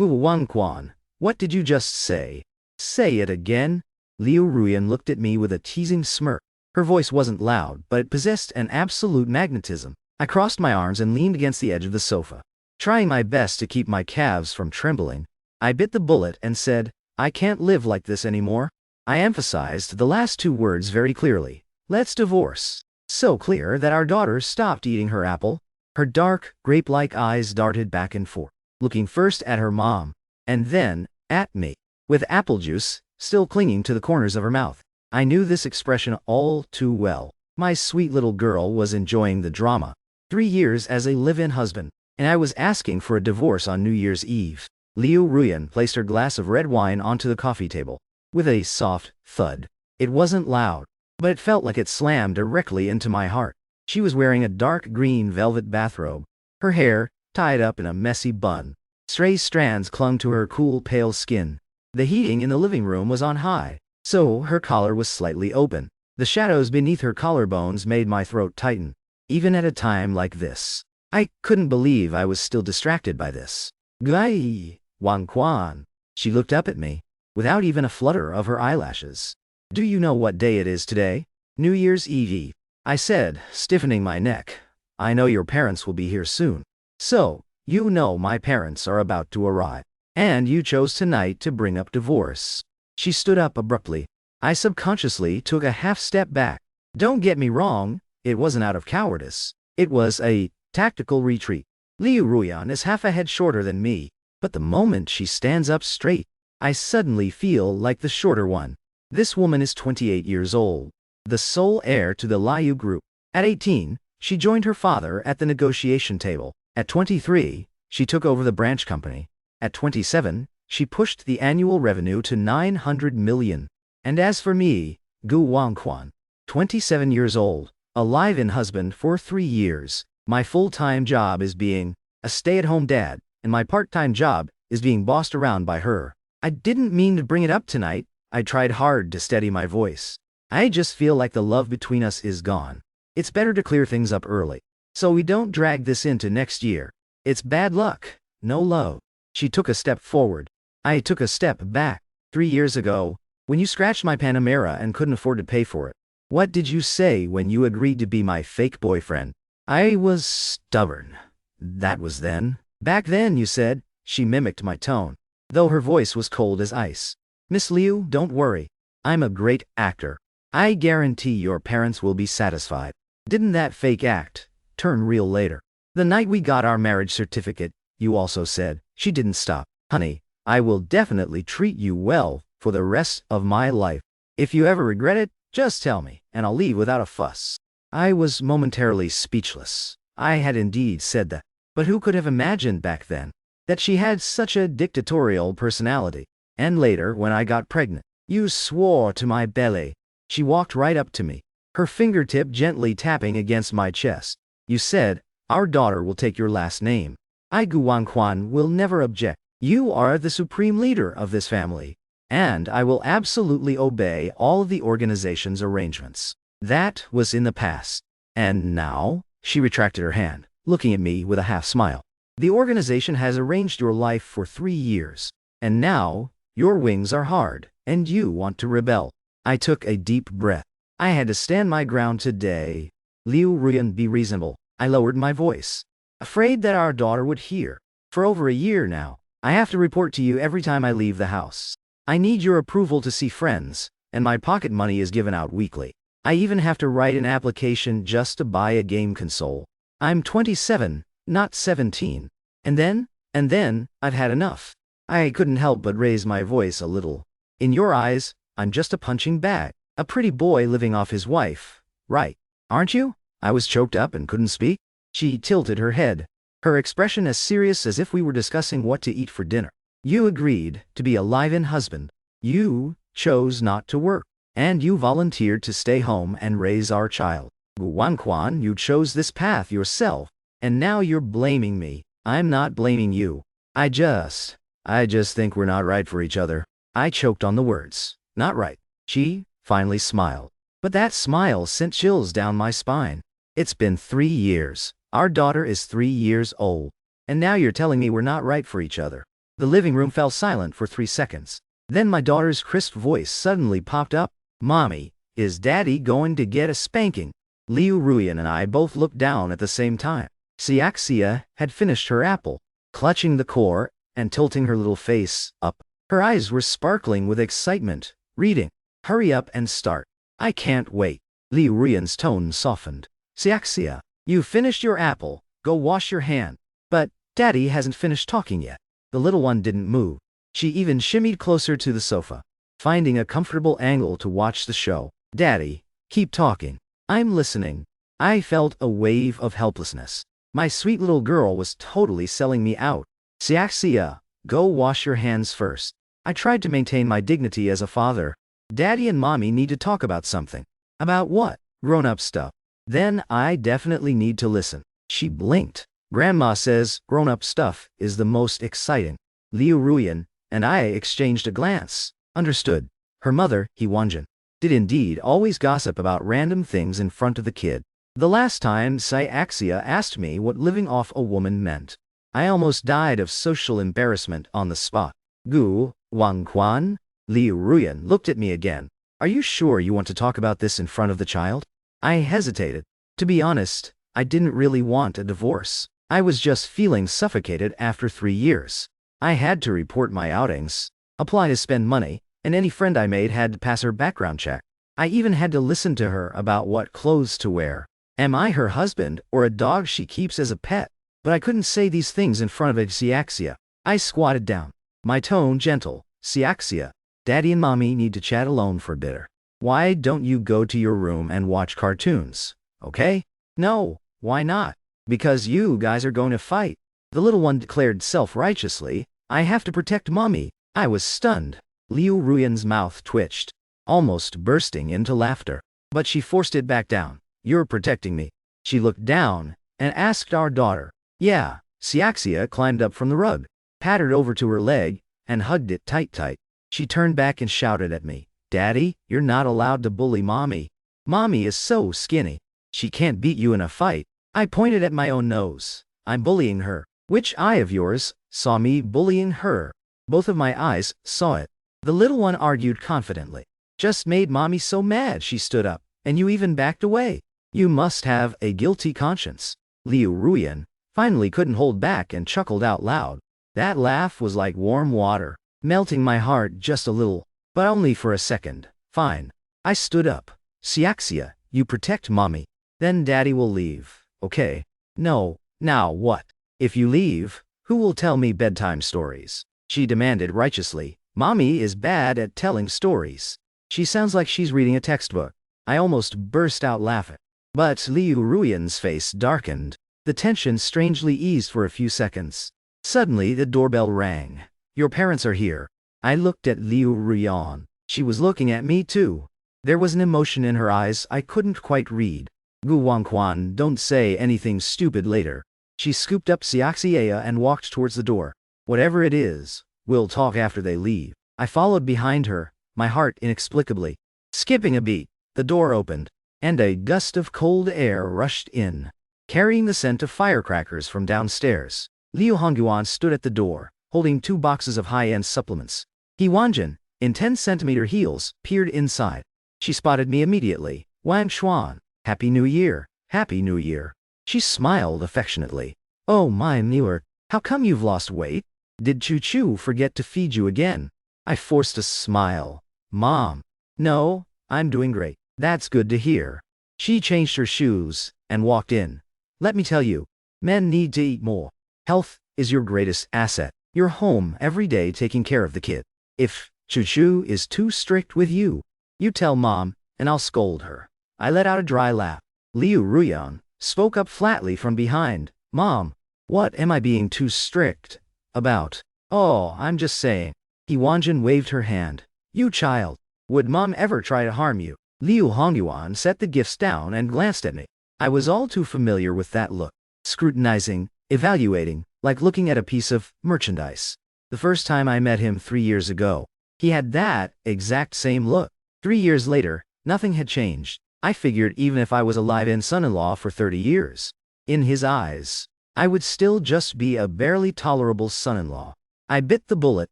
Gu Wangquan, what did you just say? Say it again? Liu Ruyan looked at me with a teasing smirk. Her voice wasn't loud, but it possessed an absolute magnetism. I crossed my arms and leaned against the edge of the sofa. Trying my best to keep my calves from trembling, I bit the bullet and said, I can't live like this anymore. I emphasized the last two words very clearly. Let's divorce. So clear that our daughter stopped eating her apple. Her dark, grape-like eyes darted back and forth, looking first at her mom, and then at me, with apple juice still clinging to the corners of her mouth. I knew this expression all too well. My sweet little girl was enjoying the drama. 3 years as a live-in husband, and I was asking for a divorce on New Year's Eve. Liu Ruyan placed her glass of red wine onto the coffee table, with a soft thud. It wasn't loud, but it felt like it slammed directly into my heart. She was wearing a dark green velvet bathrobe, her hair tied up in a messy bun. Stray strands clung to her cool, pale skin. The heating in the living room was on high, so her collar was slightly open. The shadows beneath her collarbones made my throat tighten, even at a time like this. I couldn't believe I was still distracted by this. Gai, Wangquan. She looked up at me, without even a flutter of her eyelashes. Do you know what day it is today? New Year's Eve, I said, stiffening my neck. I know your parents will be here soon. So, you know my parents are about to arrive. And you chose tonight to bring up divorce. She stood up abruptly. I subconsciously took a half step back. Don't get me wrong, it wasn't out of cowardice. It was a tactical retreat. Liu Ruyan is half a head shorter than me, but the moment she stands up straight, I suddenly feel like the shorter one. This woman is 28 years old, the sole heir to the Liu group. At 18, she joined her father at the negotiation table. At 23, she took over the branch company. At 27, she pushed the annual revenue to 900 million. And as for me, Gu Wangquan, 27 years old, a live-in husband for 3 years, my full-time job is being a stay-at-home dad, and my part-time job is being bossed around by her. I didn't mean to bring it up tonight. I tried hard to steady my voice. I just feel like the love between us is gone. It's better to clear things up early, so we don't drag this into next year. It's bad luck, no love. She took a step forward. I took a step back. 3 years ago, when you scratched my Panamera and couldn't afford to pay for it, what did you say when you agreed to be my fake boyfriend? I was stubborn. That was then. Back then, you said. She mimicked my tone, though her voice was cold as ice. Miss Liu, don't worry. I'm a great actor. I guarantee your parents will be satisfied. Didn't that fake act turn real later? The night we got our marriage certificate, you also said. She didn't stop. Honey, I will definitely treat you well for the rest of my life. If you ever regret it, just tell me, and I'll leave without a fuss. I was momentarily speechless. I had indeed said that. But who could have imagined back then that she had such a dictatorial personality? And later, when I got pregnant, you swore to my belly. She walked right up to me, her fingertip gently tapping against my chest. You said, our daughter will take your last name. I, Gu Wangquan, will never object. You are the supreme leader of this family, and I will absolutely obey all of the organization's arrangements. That was in the past. And now? She retracted her hand, looking at me with a half smile. The organization has arranged your life for 3 years, and now your wings are hard, and you want to rebel. I took a deep breath. I had to stand my ground today. Liu Ruyan, be reasonable. I lowered my voice, afraid that our daughter would hear. For over a year now, I have to report to you every time I leave the house. I need your approval to see friends, and my pocket money is given out weekly. I even have to write an application just to buy a game console. I'm 27, not 17. And then, I've had enough. I couldn't help but raise my voice a little. In your eyes, I'm just a punching bag, a pretty boy living off his wife, right? Aren't you? I was choked up and couldn't speak. She tilted her head, her expression as serious as if we were discussing what to eat for dinner. You agreed to be a live-in husband. You chose not to work, and you volunteered to stay home and raise our child. Gu Wangquan, you chose this path yourself, and now you're blaming me. I'm not blaming you. I just think we're not right for each other. I choked on the words. Not right. She finally smiled. But that smile sent chills down my spine. It's been 3 years. Our daughter is 3 years old. And now you're telling me we're not right for each other. The living room fell silent for 3 seconds. Then my daughter's crisp voice suddenly popped up. Mommy, is Daddy going to get a spanking? Liu Ruyan and I both looked down at the same time. Xiaxia had finished her apple, clutching the core and tilting her little face up. Her eyes were sparkling with excitement, reading, "Hurry up and start. I can't wait." Liu Ruyan's tone softened. Xiaxia, you finished your apple, go wash your hand. But Daddy hasn't finished talking yet. The little one didn't move. She even shimmied closer to the sofa, finding a comfortable angle to watch the show. Daddy, keep talking. I'm listening. I felt a wave of helplessness. My sweet little girl was totally selling me out. Xiaxia, go wash your hands first. I tried to maintain my dignity as a father. Daddy and Mommy need to talk about something. About what? Grown-up stuff. Then I definitely need to listen. She blinked. Grandma says grown-up stuff is the most exciting. Liu Ruyan and I exchanged a glance. Understood. Her mother, He Wanjin, did indeed always gossip about random things in front of the kid. The last time Xiaxia asked me what living off a woman meant, I almost died of social embarrassment on the spot. Gu Wangquan? Liu Ruyan looked at me again. Are you sure you want to talk about this in front of the child? I hesitated. To be honest, I didn't really want a divorce. I was just feeling suffocated after 3 years. I had to report my outings, apply to spend money, and any friend I made had to pass her background check. I even had to listen to her about what clothes to wear. Am I her husband or a dog she keeps as a pet? But I couldn't say these things in front of Xiaxia. I squatted down, my tone gentle. Xiaxia, Daddy and Mommy need to chat alone for a bit. Why don't you go to your room and watch cartoons, okay? No, why not? Because you guys are going to fight. The little one declared self-righteously. I have to protect Mommy. I was stunned. Liu Ruyan's mouth twitched, almost bursting into laughter. But she forced it back down. You're protecting me. She looked down and asked our daughter. Yeah. Xiaxia climbed up from the rug, pattered over to her leg, and hugged it tight. She turned back and shouted at me. Daddy, you're not allowed to bully Mommy. Mommy is so skinny. She can't beat you in a fight. I pointed at my own nose. I'm bullying her. Which eye of yours saw me bullying her? Both of my eyes saw it. The little one argued confidently. Just made Mommy so mad she stood up, and you even backed away. You must have a guilty conscience. Liu Ruyan finally couldn't hold back and chuckled out loud. That laugh was like warm water, melting my heart just a little, but only for a second. Fine. I stood up. Xiaxia, you protect Mommy. Then Daddy will leave, okay? No. Now what? If you leave, who will tell me bedtime stories? She demanded righteously. Mommy is bad at telling stories. She sounds like she's reading a textbook. I almost burst out laughing. But Liu Ruyan's face darkened. The tension strangely eased for a few seconds. Suddenly the doorbell rang. Your parents are here. I looked at Liu Ruyan. She was looking at me too. There was an emotion in her eyes I couldn't quite read. Gu Wangquan, don't say anything stupid later. She scooped up Xiaxia and walked towards the door. Whatever it is, we'll talk after they leave. I followed behind her, my heart inexplicably skipping a beat. The door opened, and a gust of cold air rushed in, carrying the scent of firecrackers from downstairs. Liu Hongguan stood at the door, holding 2 boxes of high-end supplements. He Wanjin, in 10-centimeter heels, peered inside. She spotted me immediately. Wang Xuan, Happy New Year, Happy New Year. She smiled affectionately. Oh my Muir, how come you've lost weight? Did Choo Choo forget to feed you again? I forced a smile. Mom. No, I'm doing great. That's good to hear. She changed her shoes and walked in. Let me tell you, men need to eat more. Health is your greatest asset. You're home every day taking care of the kid. If Choo Choo is too strict with you, you tell Mom, and I'll scold her. I let out a dry laugh. Liu Ruyan spoke up flatly from behind. Mom, what am I being too strict about? Oh, I'm just saying. He Wanjin waved her hand. You child, would Mom ever try to harm you? Liu Hongyuan set the gifts down and glanced at me. I was all too familiar with that look. Scrutinizing, evaluating, like looking at a piece of merchandise. The first time I met him 3 years ago, he had that exact same look. 3 years later, nothing had changed. I figured even if I was a live-in son-in-law for 30 years, in his eyes, I would still just be a barely tolerable son-in-law. I bit the bullet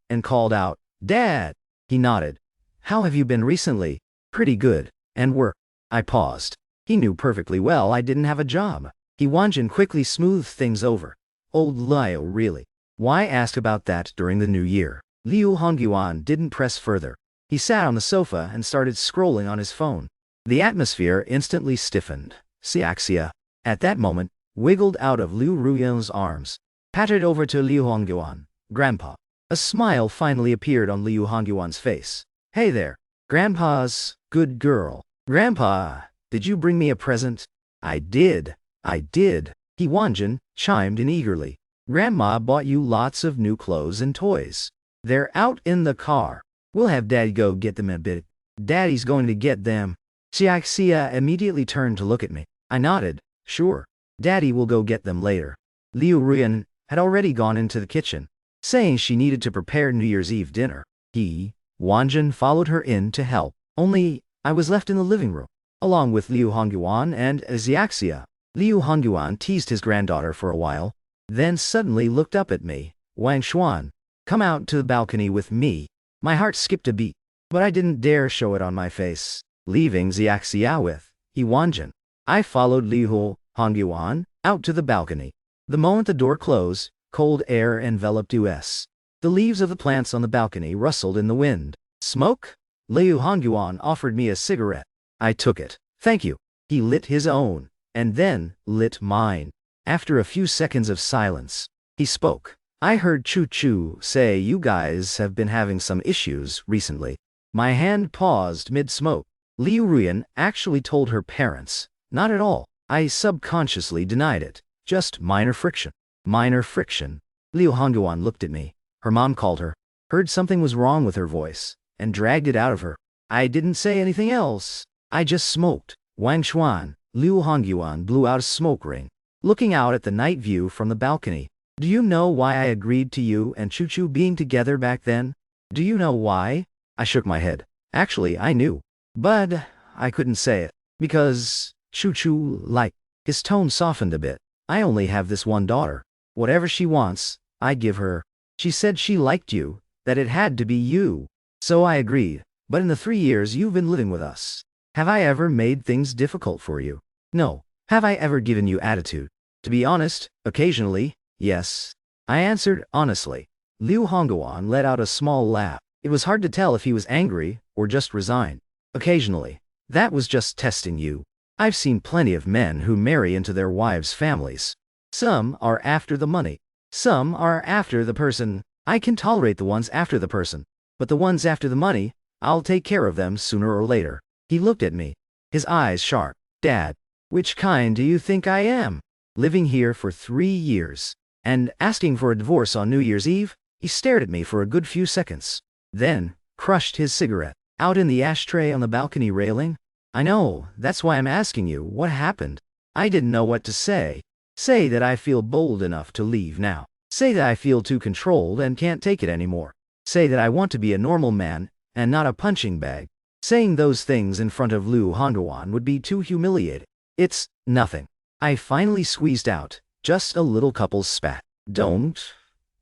and called out, "Dad!" He nodded. "How have you been recently?" "Pretty good. And work?" I paused. He knew perfectly well I didn't have a job. He Wanjin quickly smoothed things over. "Old Liu, really? Why ask about that during the new year?" Liu Hongyuan didn't press further. He sat on the sofa and started scrolling on his phone. The atmosphere instantly stiffened. Xiaxia, at that moment, wiggled out of Liu Ruyan's arms, pattered over to Liu Hongyuan. "Grandpa." A smile finally appeared on Liu Hongyuan's face. "Hey there, Grandpa's good girl." "Grandpa, did you bring me a present?" I did. He Wanjin chimed in eagerly. "Grandma bought you lots of new clothes and toys. They're out in the car. We'll have Daddy go get them in a bit." "Daddy's going to get them." Xiaxia immediately turned to look at me. I nodded. "Sure. Daddy will go get them later." Liu Ruyan had already gone into the kitchen, saying she needed to prepare New Year's Eve dinner. He, Wanjin, followed her in to help. Only I was left in the living room, along with Liu Hongyuan and Xiaxia. Liu Hongyuan teased his granddaughter for a while, then suddenly looked up at me. "Wang Xuan, come out to the balcony with me." My heart skipped a beat, but I didn't dare show it on my face. Leaving Xiaxia with He Wanjin, I followed Liu Hongyuan out to the balcony. The moment the door closed, cold air enveloped us. The leaves of the plants on the balcony rustled in the wind. "Smoke?" Liu Hongyuan offered me a cigarette. I took it. "Thank you." He lit his own, and then lit mine. After a few seconds of silence, he spoke. "I heard Chu say you guys have been having some issues recently." My hand paused mid-smoke. Liu Ruyan actually told her parents. Not at all. I subconsciously denied it. Just minor friction. Minor friction. Liu Hongyuan looked at me. Her mom called her, heard something was wrong with her voice, and dragged it out of her. I didn't say anything else. I just smoked. "Wang Xuan." Liu Hongyuan blew out a smoke ring, looking out at the night view from the balcony. "Do you know why I agreed to you and Chu being together back then? Do you know why?" I shook my head. Actually, I knew. But I couldn't say it. "Because Chu, like." His tone softened a bit. "I only have this one daughter. Whatever she wants, I give her. She said she liked you, that it had to be you. So I agreed. But in the 3 years you've been living with us, have I ever made things difficult for you? No. Have I ever given you attitude? To be honest, occasionally, yes." I answered honestly. Liu Hongyuan let out a small laugh. It was hard to tell if he was angry or just resigned. "Occasionally. That was just testing you. I've seen plenty of men who marry into their wives' families. Some are after the money. Some are after the person. I can tolerate the ones after the person. But the ones after the money, I'll take care of them sooner or later." He looked at me, his eyes sharp. "Dad, which kind do you think I am? Living here for 3 years, and asking for a divorce on New Year's Eve?" He stared at me for a good few seconds, then crushed his cigarette out in the ashtray on the balcony railing. "I know, that's why I'm asking you, what happened?" I didn't know what to say. Say that I feel bold enough to leave now. Say that I feel too controlled and can't take it anymore. Say that I want to be a normal man and not a punching bag. Saying those things in front of Liu Hongyuan would be too humiliating. It's nothing. I finally squeezed out just a little couple spat. "Don't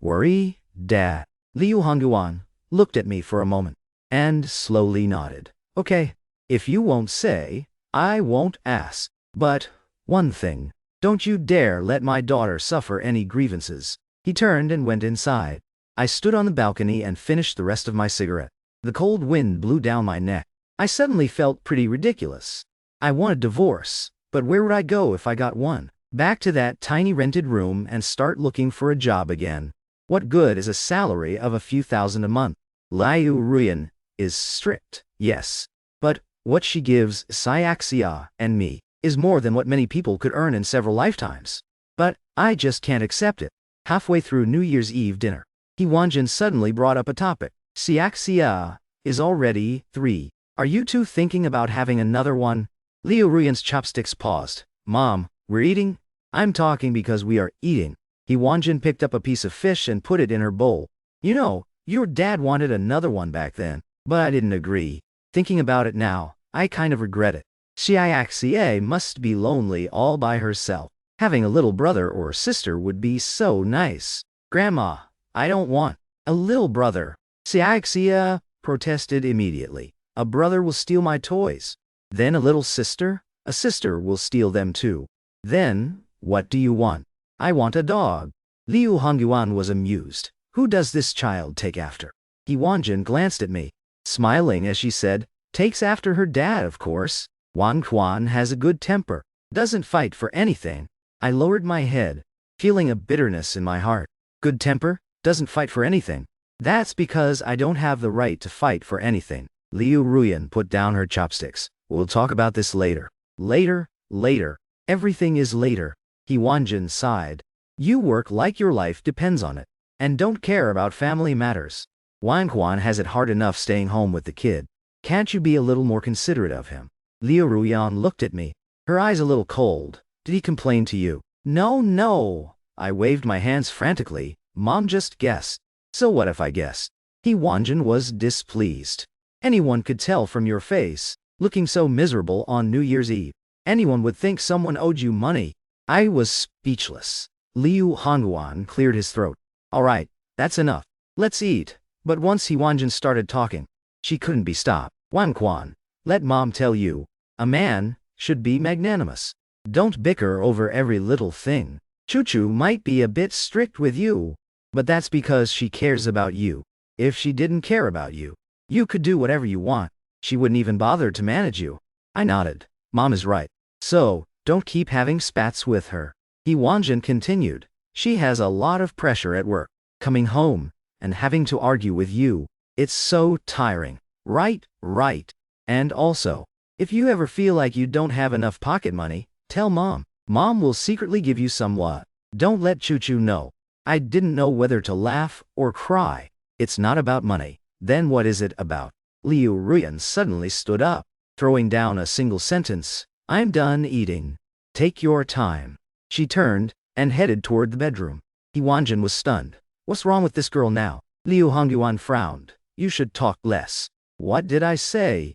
worry, Dad." Liu Hongyuan looked at me for a moment and slowly nodded. "Okay, if you won't say, I won't ask. But one thing, don't you dare let my daughter suffer any grievances." He turned and went inside. I stood on the balcony and finished the rest of my cigarette. The cold wind blew down my neck. I suddenly felt pretty ridiculous. I wanted divorce, but where would I go if I got one? Back to that tiny rented room and start looking for a job again. What good is a salary of a few thousand a month? Liu Ruyan is strict, yes. But what she gives Xiaxia and me is more than what many people could earn in several lifetimes. But I just can't accept it. Halfway through New Year's Eve dinner, He Wanjin suddenly brought up a topic. "Xiaxia is already 3. Are you two thinking about having another one?" Liu Ruyan's chopsticks paused. "Mom, we're eating?" "I'm talking because we are eating." He Wanjin picked up a piece of fish and put it in her bowl. "You know, your dad wanted another one back then, but I didn't agree. Thinking about it now, I kind of regret it. Xiaxia must be lonely all by herself. Having a little brother or sister would be so nice." "Grandma, I don't want." A little brother. Xiaxia protested immediately. A brother will steal my toys. Then a little sister? A sister will steal them too. Then, what do you want? I want a dog. Liu Hongyuan was amused. Who does this child take after? He Wanjin glanced at me, smiling as she said, takes after her dad, of course. Wan Quan has a good temper, doesn't fight for anything. I lowered my head, feeling a bitterness in my heart. Good temper, doesn't fight for anything. That's because I don't have the right to fight for anything. Liu Ruyan put down her chopsticks. We'll talk about this later. Later, later. Everything is later. He Wanjin sighed. You work like your life depends on it, and don't care about family matters. Wan Quan has it hard enough staying home with the kid. Can't you be a little more considerate of him? Liu Ruyan looked at me, her eyes a little cold. Did he complain to you? No, no. I waved my hands frantically. Mom just guessed. So what if I guessed? He Wanjin was displeased. Anyone could tell from your face, looking so miserable on New Year's Eve. Anyone would think someone owed you money. I was speechless. Liu Hongguan cleared his throat. All right, that's enough. Let's eat. But once He Wanjin started talking, she couldn't be stopped. Wan Quan, let Mom tell you, a man should be magnanimous. Don't bicker over every little thing. Choo-Choo might be a bit strict with you, but that's because she cares about you. If she didn't care about you, you could do whatever you want. She wouldn't even bother to manage you. I nodded. Mom is right. So, don't keep having spats with her. He Wanjin continued. She has a lot of pressure at work. Coming home, and having to argue with you. It's so tiring. Right. And also, if you ever feel like you don't have enough pocket money, tell Mom. Mom will secretly give you some what. Don't let Choo-Choo know. I didn't know whether to laugh or cry. It's not about money. Then what is it about? Liu Ruyan suddenly stood up, throwing down a single sentence. I'm done eating. Take your time. She turned and headed toward the bedroom. He Wanjin was stunned. What's wrong with this girl now? Liu Hongyuan frowned. You should talk less. What did I say?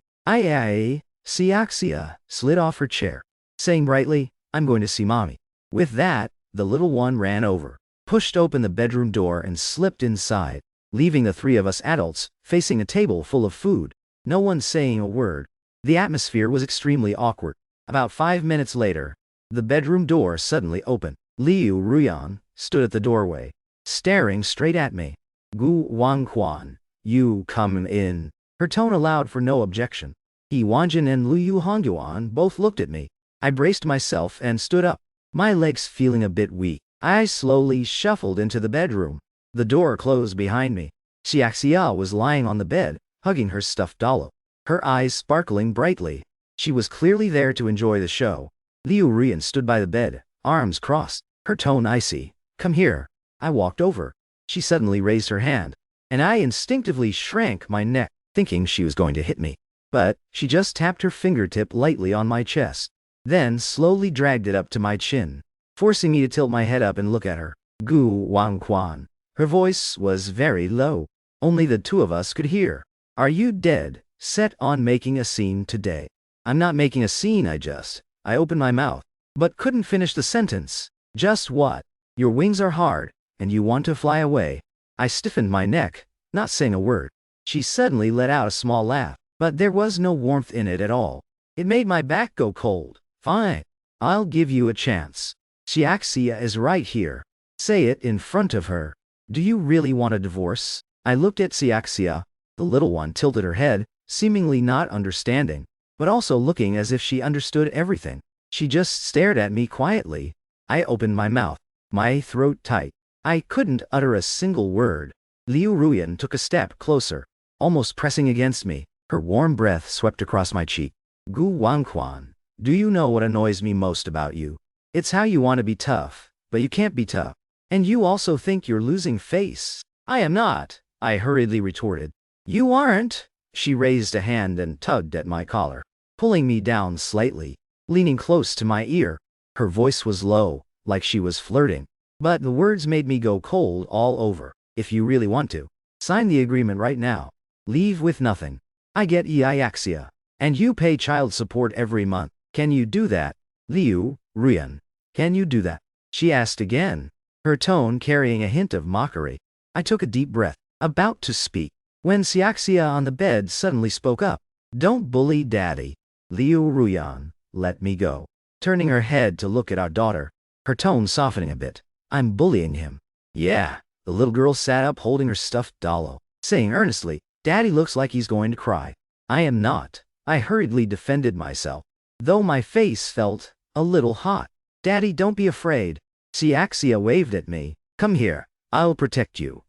Xiaxia slid off her chair, saying brightly, I'm going to see Mommy. With that, the little one ran over, pushed open the bedroom door and slipped inside, leaving the three of us adults facing a table full of food, no one saying a word. The atmosphere was extremely awkward. About 5 minutes later, the bedroom door suddenly opened. Liu Ruyan stood at the doorway, staring straight at me. Gu Wangquan, you come in. Her tone allowed for no objection. He Wanjin and Liu Hongyuan both looked at me. I braced myself and stood up, my legs feeling a bit weak. I slowly shuffled into the bedroom. The door closed behind me. Xiaxia was lying on the bed, hugging her stuffed doll, her eyes sparkling brightly. She was clearly there to enjoy the show. Liu Ruyan stood by the bed, arms crossed, her tone icy. Come here. I walked over. She suddenly raised her hand, and I instinctively shrank my neck, thinking she was going to hit me. But she just tapped her fingertip lightly on my chest, then slowly dragged it up to my chin, forcing me to tilt my head up and look at her. Gu Wangquan. Her voice was very low. Only the two of us could hear. Are you dead set on making a scene today? I'm not making a scene, I opened my mouth, but couldn't finish the sentence. Just what? Your wings are hard, and you want to fly away. I stiffened my neck, not saying a word. She suddenly let out a small laugh, but there was no warmth in it at all. It made my back go cold. Fine. I'll give you a chance. Xiaxia is right here. Say it in front of her. Do you really want a divorce? I looked at Xiaxia. The little one tilted her head, seemingly not understanding, but also looking as if she understood everything. She just stared at me quietly. I opened my mouth, my throat tight. I couldn't utter a single word. Liu Ruyan took a step closer, almost pressing against me. Her warm breath swept across my cheek. Gu Wangquan, do you know what annoys me most about you? It's how you want to be tough, but you can't be tough. And you also think you're losing face. I am not, I hurriedly retorted. You aren't. She raised a hand and tugged at my collar, pulling me down slightly, leaning close to my ear. Her voice was low, like she was flirting, but the words made me go cold all over. If you really want to, sign the agreement right now. Leave with nothing. I get Xiaxia, and you pay child support every month. Can you do that? Liu Ruyan, can you do that? She asked again, her tone carrying a hint of mockery. I took a deep breath. about to speak, when Xiaxia on the bed suddenly spoke up. Don't bully Daddy. Liu Ruyan, let me go. Turning her head to look at our daughter, her tone softening a bit. I'm bullying him. Yeah. The little girl sat up holding her stuffed doll, saying earnestly, Daddy looks like he's going to cry. I am not. I hurriedly defended myself, though my face felt a little hot. Daddy, don't be afraid. Xiaxia waved at me. Come here. I'll protect you.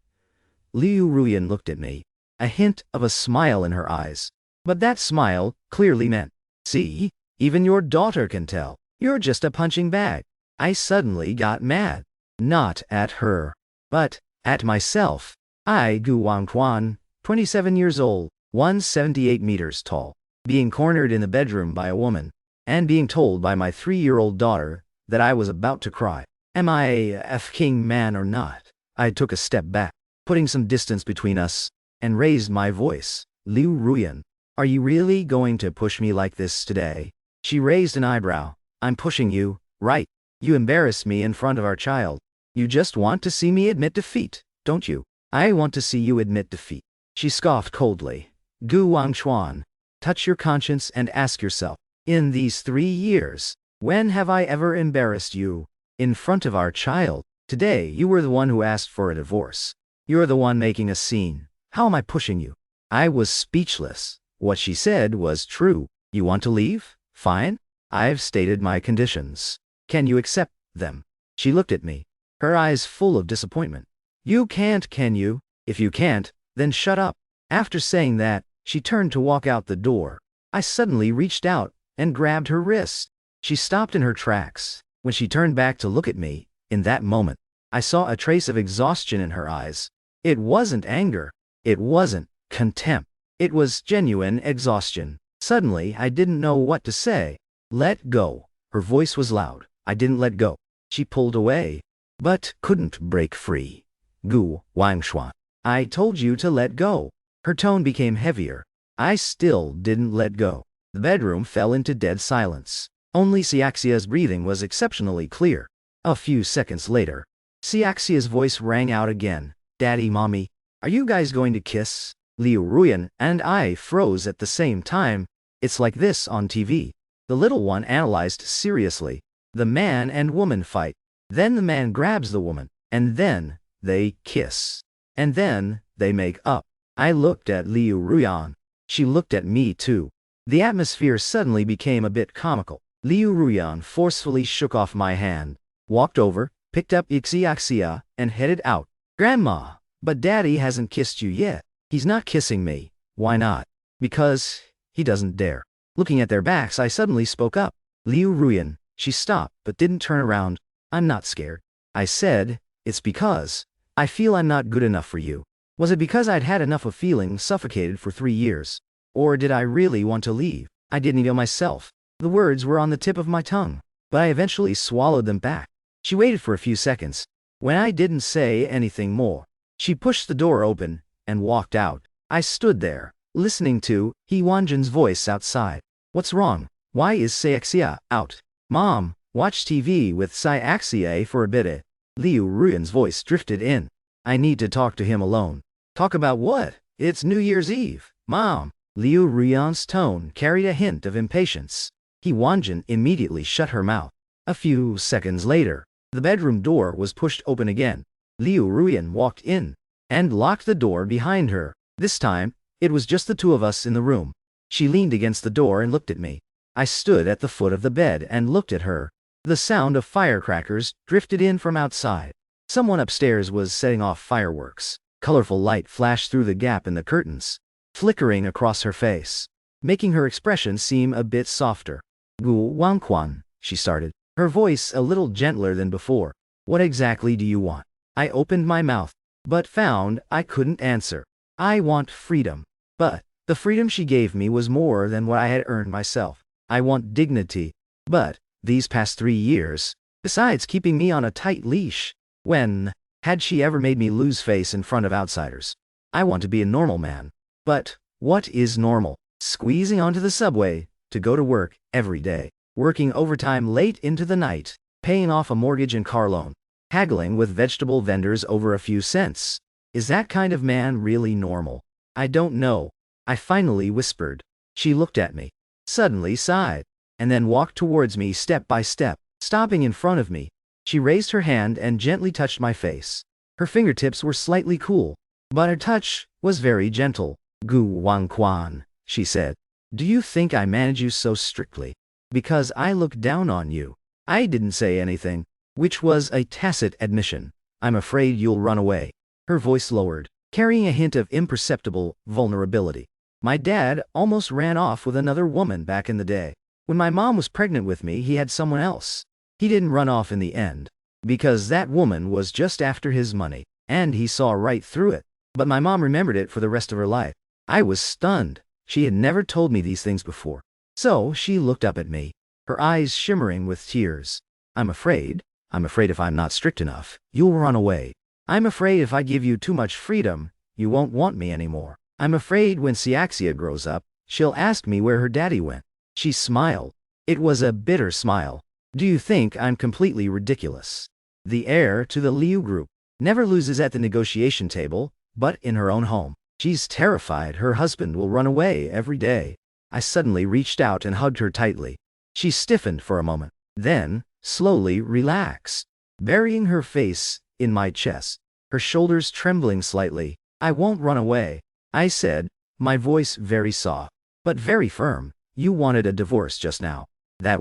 Liu Ruyan looked at me, a hint of a smile in her eyes. But that smile clearly meant, see, even your daughter can tell. You're just a punching bag. I suddenly got mad. Not at her, but at myself. I, Gu Wangquan, 27 years old, 178 meters tall, being cornered in the bedroom by a woman, and being told by my 3-year-old daughter that I was about to cry. Am I a f-king man or not? I took a step back, putting some distance between us, and raised my voice. Liu Ruyan, are you really going to push me like this today? She raised an eyebrow. I'm pushing you, right? You embarrass me in front of our child. You just want to see me admit defeat, don't you? I want to see you admit defeat. She scoffed coldly. Gu Wangchuan, touch your conscience and ask yourself, in these 3 years, when have I ever embarrassed you? In front of our child. Today you were the one who asked for a divorce. You're the one making a scene. How am I pushing you? I was speechless. What she said was true. You want to leave? Fine. I've stated my conditions. Can you accept them? She looked at me, her eyes full of disappointment. You can't, can you? If you can't, then shut up. After saying that, she turned to walk out the door. I suddenly reached out and grabbed her wrist. She stopped in her tracks. When she turned back to look at me, in that moment, I saw a trace of exhaustion in her eyes. It wasn't anger. It wasn't contempt. It was genuine exhaustion. Suddenly, I didn't know what to say. Let go. Her voice was loud. I didn't let go. She pulled away, but couldn't break free. Gu Wangshuan, I told you to let go. Her tone became heavier. I still didn't let go. The bedroom fell into dead silence. Only Xiaxia's breathing was exceptionally clear. A few seconds later, Xiaxia's voice rang out again. Daddy, Mommy, are you guys going to kiss? Liu Ruyan and I froze at the same time. It's like this on TV. The little one analyzed seriously. The man and woman fight. Then the man grabs the woman. And then they kiss. And then they make up. I looked at Liu Ruyan. She looked at me too. The atmosphere suddenly became a bit comical. Liu Ruyan forcefully shook off my hand, walked over, picked up Xiaxia, and headed out. Grandma, but Daddy hasn't kissed you yet. He's not kissing me. Why not? Because he doesn't dare. Looking at their backs, I suddenly spoke up. Liu Ruyan. She stopped, but didn't turn around. I'm not scared. I said, it's because I feel I'm not good enough for you. Was it because I'd had enough of feeling suffocated for 3 years? Or did I really want to leave? I didn't know myself. The words were on the tip of my tongue, but I eventually swallowed them back. She waited for a few seconds. When I didn't say anything more, she pushed the door open and walked out. I stood there, listening to He Wanjin's voice outside. What's wrong? Why is Xiaxia out? Mom, watch TV with Xiaxia for a bit. Liu Ruyan's voice drifted in. I need to talk to him alone. Talk about what? It's New Year's Eve, Mom. Liu Ruyan's tone carried a hint of impatience. He Wanjin immediately shut her mouth. A few seconds later, the bedroom door was pushed open again. Liu Ruyan walked in and locked the door behind her. This time, it was just the two of us in the room. She leaned against the door and looked at me. I stood at the foot of the bed and looked at her. The sound of firecrackers drifted in from outside. Someone upstairs was setting off fireworks. Colorful light flashed through the gap in the curtains, flickering across her face, making her expression seem a bit softer. Gu Wangquan, she started, her voice a little gentler than before. What exactly do you want? I opened my mouth, but found I couldn't answer. I want freedom. But the freedom she gave me was more than what I had earned myself. I want dignity. But these past 3 years, besides keeping me on a tight leash, when had she ever made me lose face in front of outsiders? I want to be a normal man. But what is normal? Squeezing onto the subway to go to work every day, working overtime late into the night, paying off a mortgage and car loan, haggling with vegetable vendors over a few cents, Is that kind of man really normal? I don't know. I finally whispered. She looked at me, suddenly sighed, and then walked towards me step by step, stopping in front of me. She raised her hand and gently touched my face. Her fingertips were slightly cool, but her touch was very gentle. Gu Wang Quan, she said. Do you think I manage you so strictly because I look down on you? I didn't say anything, which was a tacit admission. I'm afraid you'll run away. Her voice lowered, carrying a hint of imperceptible vulnerability. My dad almost ran off with another woman back in the day. When my mom was pregnant with me, he had someone else. He didn't run off in the end, because that woman was just after his money, and he saw right through it. But my mom remembered it for the rest of her life. I was stunned. She had never told me these things before. So she looked up at me, her eyes shimmering with tears. I'm afraid if I'm not strict enough, you'll run away. I'm afraid if I give you too much freedom, you won't want me anymore. I'm afraid when Xiaxia grows up, she'll ask me where her daddy went. She smiled. It was a bitter smile. Do you think I'm completely ridiculous? The heir to the Liu group never loses at the negotiation table, but in her own home. She's terrified her husband will run away every day. I suddenly reached out and hugged her tightly. She stiffened for a moment, then slowly relaxed, burying her face in my chest, her shoulders trembling slightly. I won't run away, I said, my voice very soft, but very firm. You wanted a divorce just now. I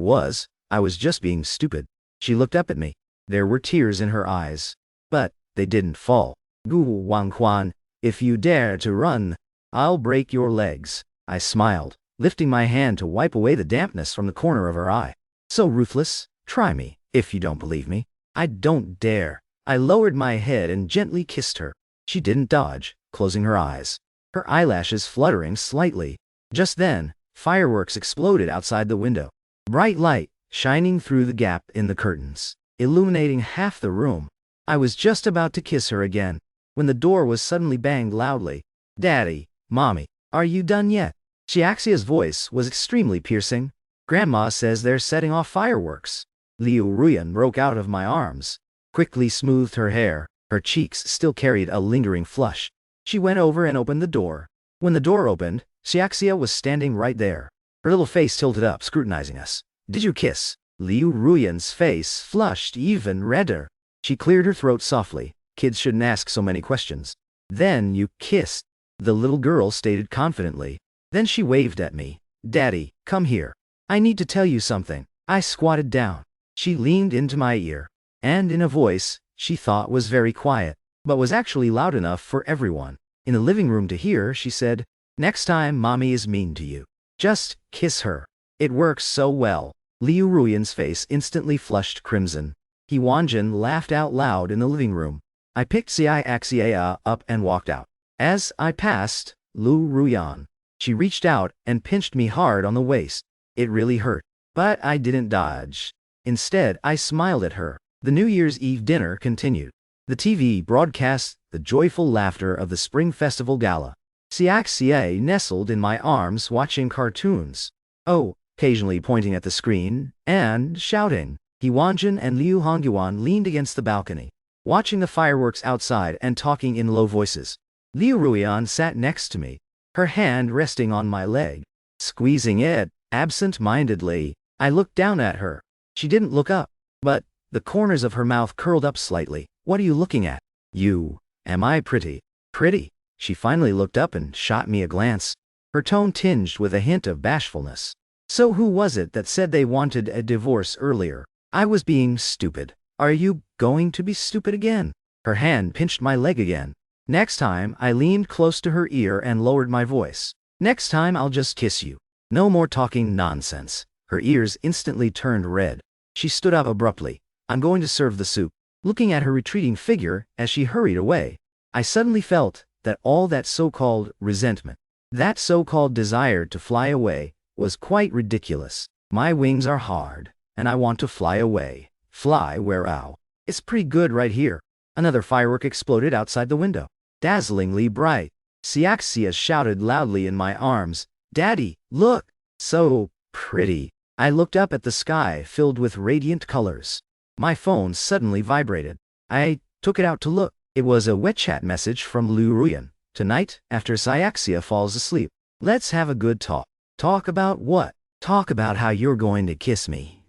was just being stupid. She looked up at me. There were tears in her eyes, but they didn't fall. Gu Wangquan, if you dare to run, I'll break your legs. I smiled, lifting my hand to wipe away the dampness from the corner of her eye. So ruthless? Try me, if you don't believe me. I don't dare. I lowered my head and gently kissed her. She didn't dodge, closing her eyes, her eyelashes fluttering slightly. Just then, fireworks exploded outside the window. Bright light, shining through the gap in the curtains, illuminating half the room. I was just about to kiss her again, when the door was suddenly banged loudly. Daddy, Mommy, are you done yet? Xiaxia's voice was extremely piercing. Grandma says they're setting off fireworks. Liu Ruyan broke out of my arms, quickly smoothed her hair. Her cheeks still carried a lingering flush. She went over and opened the door. When the door opened, Xiaxia was standing right there, her little face tilted up, scrutinizing us. Did you kiss? Liu Ruyan's face flushed even redder. She cleared her throat softly. Kids shouldn't ask so many questions. Then you kissed, the little girl stated confidently. Then she waved at me. Daddy, come here. I need to tell you something. I squatted down. She leaned into my ear, and in a voice she thought was very quiet, but was actually loud enough for everyone in the living room to hear, she said, next time Mommy is mean to you, just kiss her. It works so well. Liu Ruyan's face instantly flushed crimson. He Wanjin laughed out loud in the living room. I picked Xiaxia up and walked out. As I passed Liu Ruyan, she reached out and pinched me hard on the waist. It really hurt, but I didn't dodge. Instead, I smiled at her. The New Year's Eve dinner continued. The TV broadcast the joyful laughter of the Spring Festival Gala. Xiaxia nestled in my arms watching cartoons. Oh, occasionally pointing at the screen and shouting. Wanjin and Liu Hongyuan leaned against the balcony, watching the fireworks outside and talking in low voices. Liu Ruyan sat next to me, her hand resting on my leg, squeezing it absent-mindedly. I looked down at her. She didn't look up, but the corners of her mouth curled up slightly. What are you looking at? You. Am I pretty? Pretty? She finally looked up and shot me a glance, her tone tinged with a hint of bashfulness. So who was it that said they wanted a divorce earlier? I was being stupid. Are you going to be stupid again? Her hand pinched my leg again. Next time, I leaned close to her ear and lowered my voice. Next time I'll just kiss you. No more talking nonsense. Her ears instantly turned red. She stood up abruptly. I'm going to serve the soup. Looking at her retreating figure as she hurried away, I suddenly felt that all that so-called resentment, that so-called desire to fly away, was quite ridiculous. My wings are hard, and I want to fly away. Fly where ow. It's pretty good right here. Another firework exploded outside the window, dazzlingly bright. Xiaxia shouted loudly in my arms, Daddy, look! So pretty. I looked up at the sky filled with radiant colors. My phone suddenly vibrated. I took it out to look. It was a WeChat message from Liu Ruyan. Tonight, after Cyaxia falls asleep, let's have a good talk. Talk about what? Talk about how you're going to kiss me.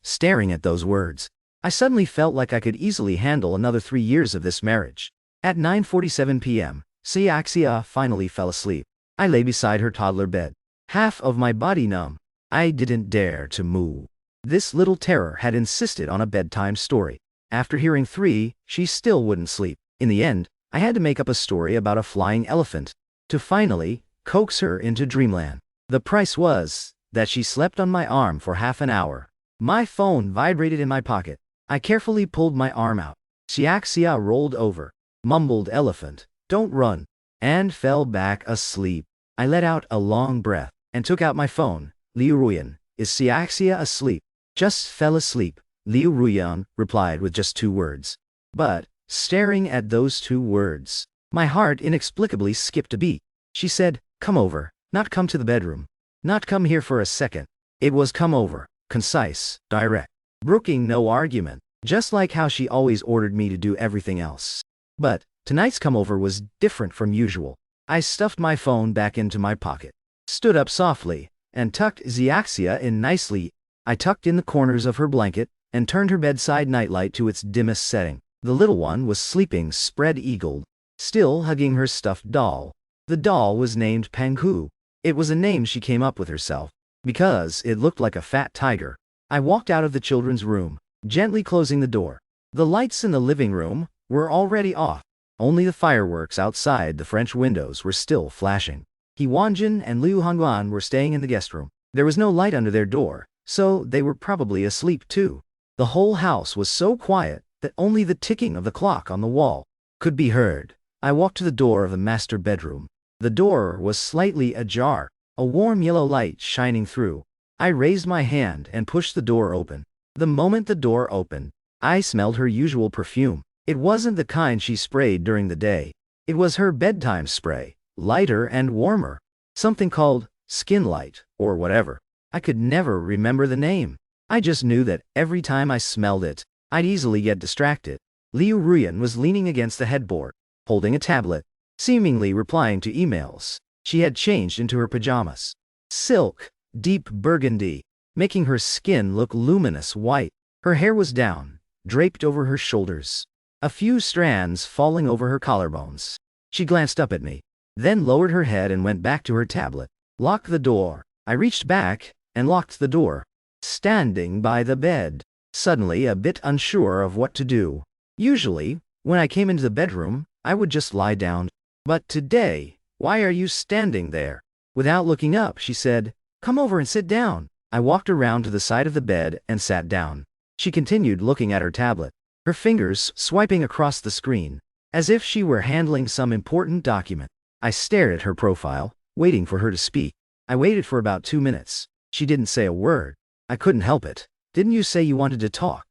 Staring at those words, I suddenly felt like I could easily handle another 3 years of this marriage. At 9:47 p.m., Cyaxia finally fell asleep. I lay beside her toddler bed, half of my body numb. I didn't dare to move. This little terror had insisted on a bedtime story. After hearing 3, she still wouldn't sleep. In the end, I had to make up a story about a flying elephant to finally coax her into dreamland. The price was that she slept on my arm for half an hour. My phone vibrated in my pocket. I carefully pulled my arm out. Cyaxia rolled over, mumbled elephant, don't run, and fell back asleep. I let out a long breath and took out my phone. Liu Ruyan, is Cyaxia asleep? Just fell asleep, Liu Ruyan replied with just 2 words. But, staring at those 2 words, my heart inexplicably skipped a beat. She said, come over, not come to the bedroom. Not come here for a second. It was come over, concise, direct, brooking no argument, just like how she always ordered me to do everything else. But, tonight's come over was different from usual. I stuffed my phone back into my pocket, stood up softly, and tucked Cyaxia in nicely. I tucked in the corners of her blanket, and turned her bedside nightlight to its dimmest setting. The little one was sleeping spread-eagled, still hugging her stuffed doll. The doll was named Panghu. It was a name she came up with herself, because it looked like a fat tiger. I walked out of the children's room, gently closing the door. The lights in the living room were already off. Only the fireworks outside the French windows were still flashing. He Wanjin and Liu Hongguan were staying in the guest room. There was no light under their door, so they were probably asleep too. The whole house was so quiet that only the ticking of the clock on the wall could be heard. I walked to the door of the master bedroom. The door was slightly ajar, a warm yellow light shining through. I raised my hand and pushed the door open. The moment the door opened, I smelled her usual perfume. It wasn't the kind she sprayed during the day. It was her bedtime spray, lighter and warmer. Something called Skin Light, or whatever. I could never remember the name. I just knew that every time I smelled it, I'd easily get distracted. Liu Ruyan was leaning against the headboard, holding a tablet, seemingly replying to emails. She had changed into her pajamas. Silk, deep burgundy, making her skin look luminous white. Her hair was down, draped over her shoulders, a few strands falling over her collarbones. She glanced up at me, then lowered her head and went back to her tablet. Lock the door. I reached back and locked the door, standing by the bed, suddenly a bit unsure of what to do. Usually, when I came into the bedroom, I would just lie down. But today, why are you standing there? Without looking up, she said, come over and sit down. I walked around to the side of the bed and sat down. She continued looking at her tablet, her fingers swiping across the screen, as if she were handling some important document. I stared at her profile, waiting for her to speak. I waited for about 2 minutes. She didn't say a word. I couldn't help it. Didn't you say you wanted to talk?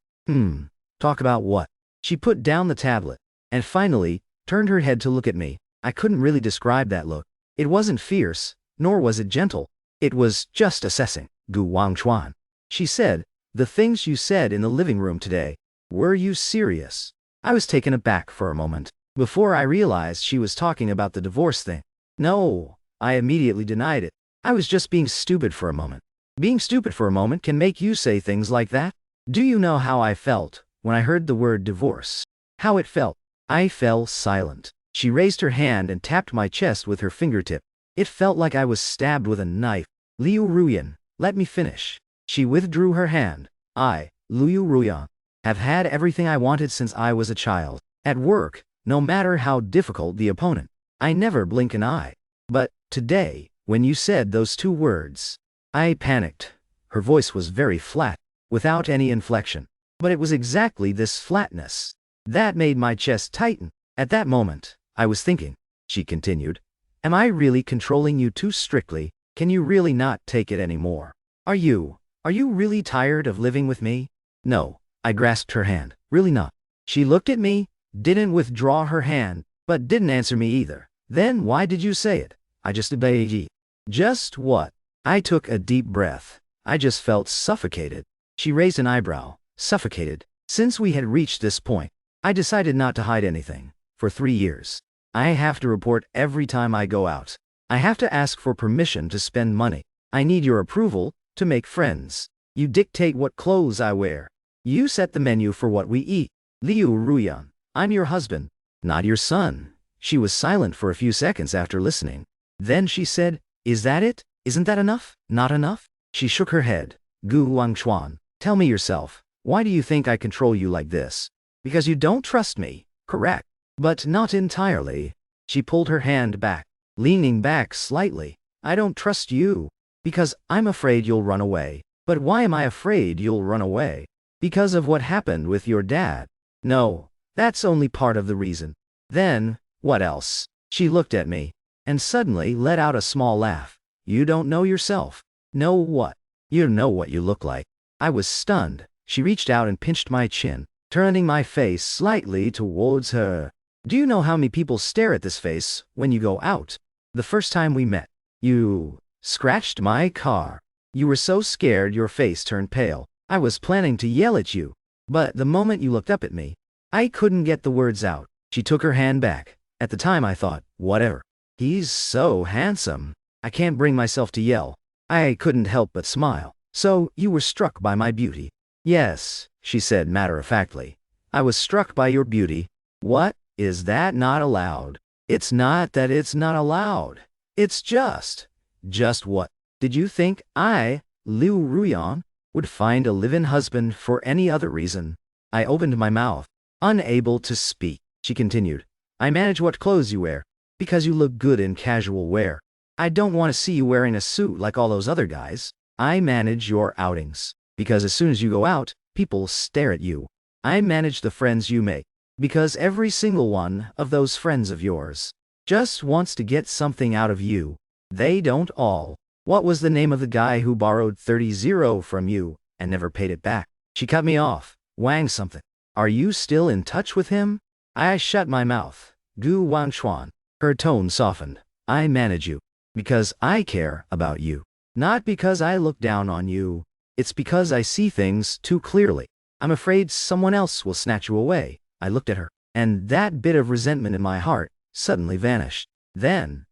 Talk about what? She put down the tablet, and finally, turned her head to look at me. I couldn't really describe that look. It wasn't fierce, nor was it gentle. It was just assessing. Gu Wangchuan. She said, the things you said in the living room today. Were you serious? I was taken aback for a moment, before I realized she was talking about the divorce thing. No, I immediately denied it. I was just being stupid for a moment. Being stupid for a moment can make you say things like that. Do you know how I felt when I heard the word divorce? How it felt? I fell silent. She raised her hand and tapped my chest with her fingertip. It felt like I was stabbed with a knife. Liu Ruyan, let me finish. She withdrew her hand. I, Liu Ruyan, have had everything I wanted since I was a child. At work, no matter how difficult the opponent, I never blink an eye. But, today, when you said those 2 words, I panicked. Her voice was very flat, without any inflection. But it was exactly this flatness that made my chest tighten. At that moment, I was thinking, she continued, am I really controlling you too strictly? Can you really not take it anymore? Are you really tired of living with me? No, I grasped her hand, really not. She looked at me, didn't withdraw her hand, but didn't answer me either. Then why did you say it? I just obeyed. Just what? I took a deep breath. I just felt suffocated. She raised an eyebrow. Suffocated. Since we had reached this point, I decided not to hide anything. for 3 years. I have to report every time I go out. I have to ask for permission to spend money. I need your approval to make friends. You dictate what clothes I wear. You set the menu for what we eat. Liu Ruyan, I'm your husband, not your son. She was silent for a few seconds after listening. Then she said, is that it? Isn't that enough? Not enough? She shook her head. Gu Wangchuan, tell me yourself, why do you think I control you like this? Because you don't trust me, correct? But not entirely. She pulled her hand back, leaning back slightly. I don't trust you. Because I'm afraid you'll run away. But why am I afraid you'll run away? Because of what happened with your dad. No, that's only part of the reason. Then, what else? She looked at me, and suddenly let out a small laugh. You don't know yourself. Know what? You know what you look like. I was stunned. She reached out and pinched my chin, turning my face slightly towards her. Do you know how many people stare at this face when you go out? The first time we met, you scratched my car. You were so scared your face turned pale. I was planning to yell at you, but the moment you looked up at me, I couldn't get the words out. She took her hand back. At the time I thought, whatever. He's so handsome. I can't bring myself to yell. I couldn't help but smile. So, you were struck by my beauty. Yes, she said matter-of-factly. I was struck by your beauty. What? Is that not allowed? It's not that it's not allowed. It's just. Just what? Did you think I, Liu Ruyan, would find a live-in husband for any other reason? I opened my mouth, unable to speak. She continued, I manage what clothes you wear, because you look good in casual wear. I don't want to see you wearing a suit like all those other guys. I manage your outings, because as soon as you go out, people stare at you. I manage the friends you make, because every single one of those friends of yours just wants to get something out of you. They don't all. What was the name of the guy who borrowed 30 from you and never paid it back? She cut me off. Wang something. Are you still in touch with him? I shut my mouth. Gu Wangchuan. Her tone softened. I manage you, because I care about you. Not because I look down on you. It's because I see things too clearly. I'm afraid someone else will snatch you away. I looked at her, and that bit of resentment in my heart suddenly vanished. Then,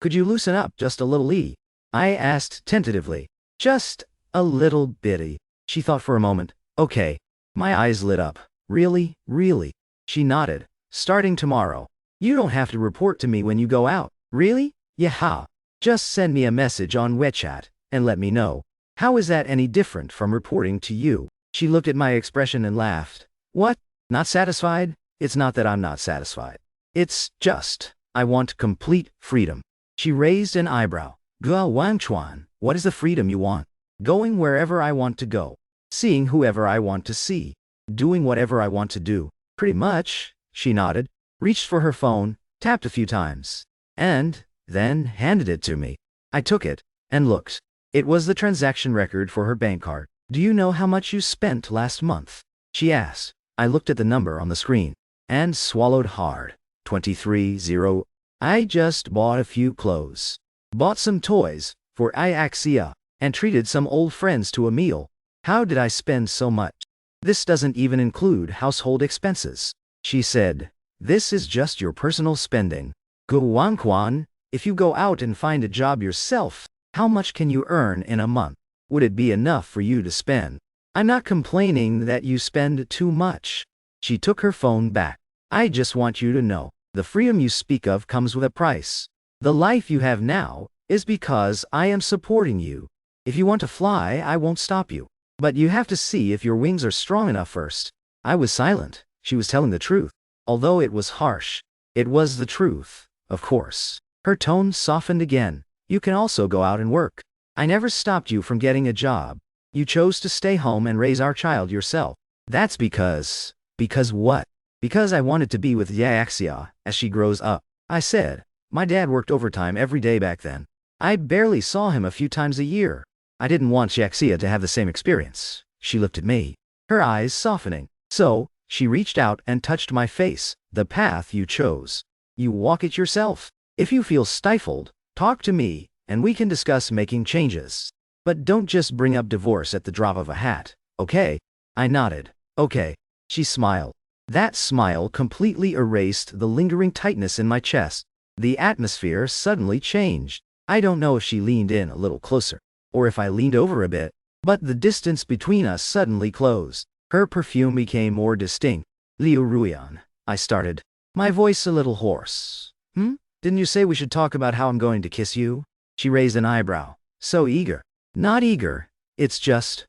could you loosen up just a little? I asked tentatively. Just a little bitty. She thought for a moment. Okay. My eyes lit up. Really, really? She nodded. Starting tomorrow. You don't have to report to me when you go out. Really? Yeah. Just send me a message on WeChat and let me know. How is that any different from reporting to you? She looked at my expression and laughed. What? Not satisfied? It's not that I'm not satisfied. It's just, I want complete freedom. She raised an eyebrow. Gu Wangchuan, what is the freedom you want? Going wherever I want to go. Seeing whoever I want to see. Doing whatever I want to do. Pretty much, she nodded, reached for her phone, tapped a few times, and then handed it to me. I took it and looked. It was the transaction record for her bank card. Do you know how much you spent last month? She asked. I looked at the number on the screen and swallowed hard. 23,000. I just bought a few clothes. Bought some toys for Iaxia and treated some old friends to a meal. How did I spend so much? This doesn't even include household expenses. She said, this is just your personal spending. Gu Wangchuan, if you go out and find a job yourself, how much can you earn in a month? Would it be enough for you to spend? I'm not complaining that you spend too much. She took her phone back. I just want you to know, the freedom you speak of comes with a price. The life you have now is because I am supporting you. If you want to fly, I won't stop you. But you have to see if your wings are strong enough first. I was silent. She was telling the truth. Although it was harsh, it was the truth, of course. Her tone softened again. You can also go out and work. I never stopped you from getting a job. You chose to stay home and raise our child yourself. That's because... Because what? Because I wanted to be with Yaxia as she grows up. I said. My dad worked overtime every day back then. I barely saw him a few times a year. I didn't want Yaxia to have the same experience. She looked at me, her eyes softening. So, she reached out and touched my face. The path you chose. You walk it yourself. If you feel stifled, talk to me, and we can discuss making changes. But don't just bring up divorce at the drop of a hat, okay? I nodded. Okay. She smiled. That smile completely erased the lingering tightness in my chest. The atmosphere suddenly changed. I don't know if she leaned in a little closer, or if I leaned over a bit, but the distance between us suddenly closed. Her perfume became more distinct. Liu Ruyan, I started, my voice a little hoarse. Didn't you say we should talk about how I'm going to kiss you? She raised an eyebrow. So eager. Not eager. It's just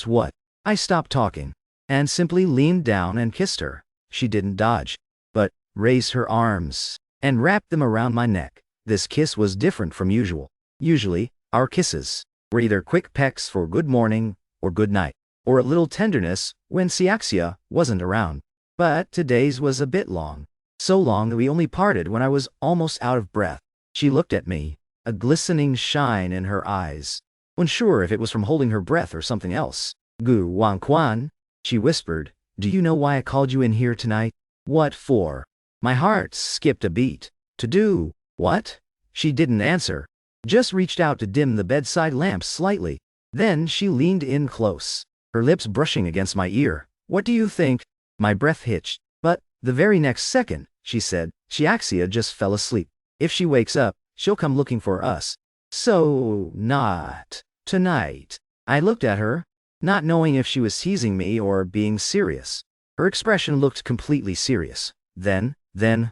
what? I stopped talking, and simply leaned down and kissed her. She didn't dodge, but raised her arms and wrapped them around my neck. This kiss was different from usual. Usually, our kisses were either quick pecks for good morning or good night, or a little tenderness when Siaxia wasn't around. But today's was a bit long. So long that we only parted when I was almost out of breath. She looked at me, a glistening shine in her eyes, unsure if it was from holding her breath or something else. Gu Wang Quan, she whispered, do you know why I called you in here tonight? What for? My heart skipped a beat. To do what? She didn't answer, just reached out to dim the bedside lamp slightly. Then she leaned in close, her lips brushing against my ear. What do you think? My breath hitched, but the very next second, she said, Siaxia just fell asleep. If she wakes up, she'll come looking for us. So, not tonight. I looked at her, not knowing if she was teasing me or being serious. Her expression looked completely serious. Then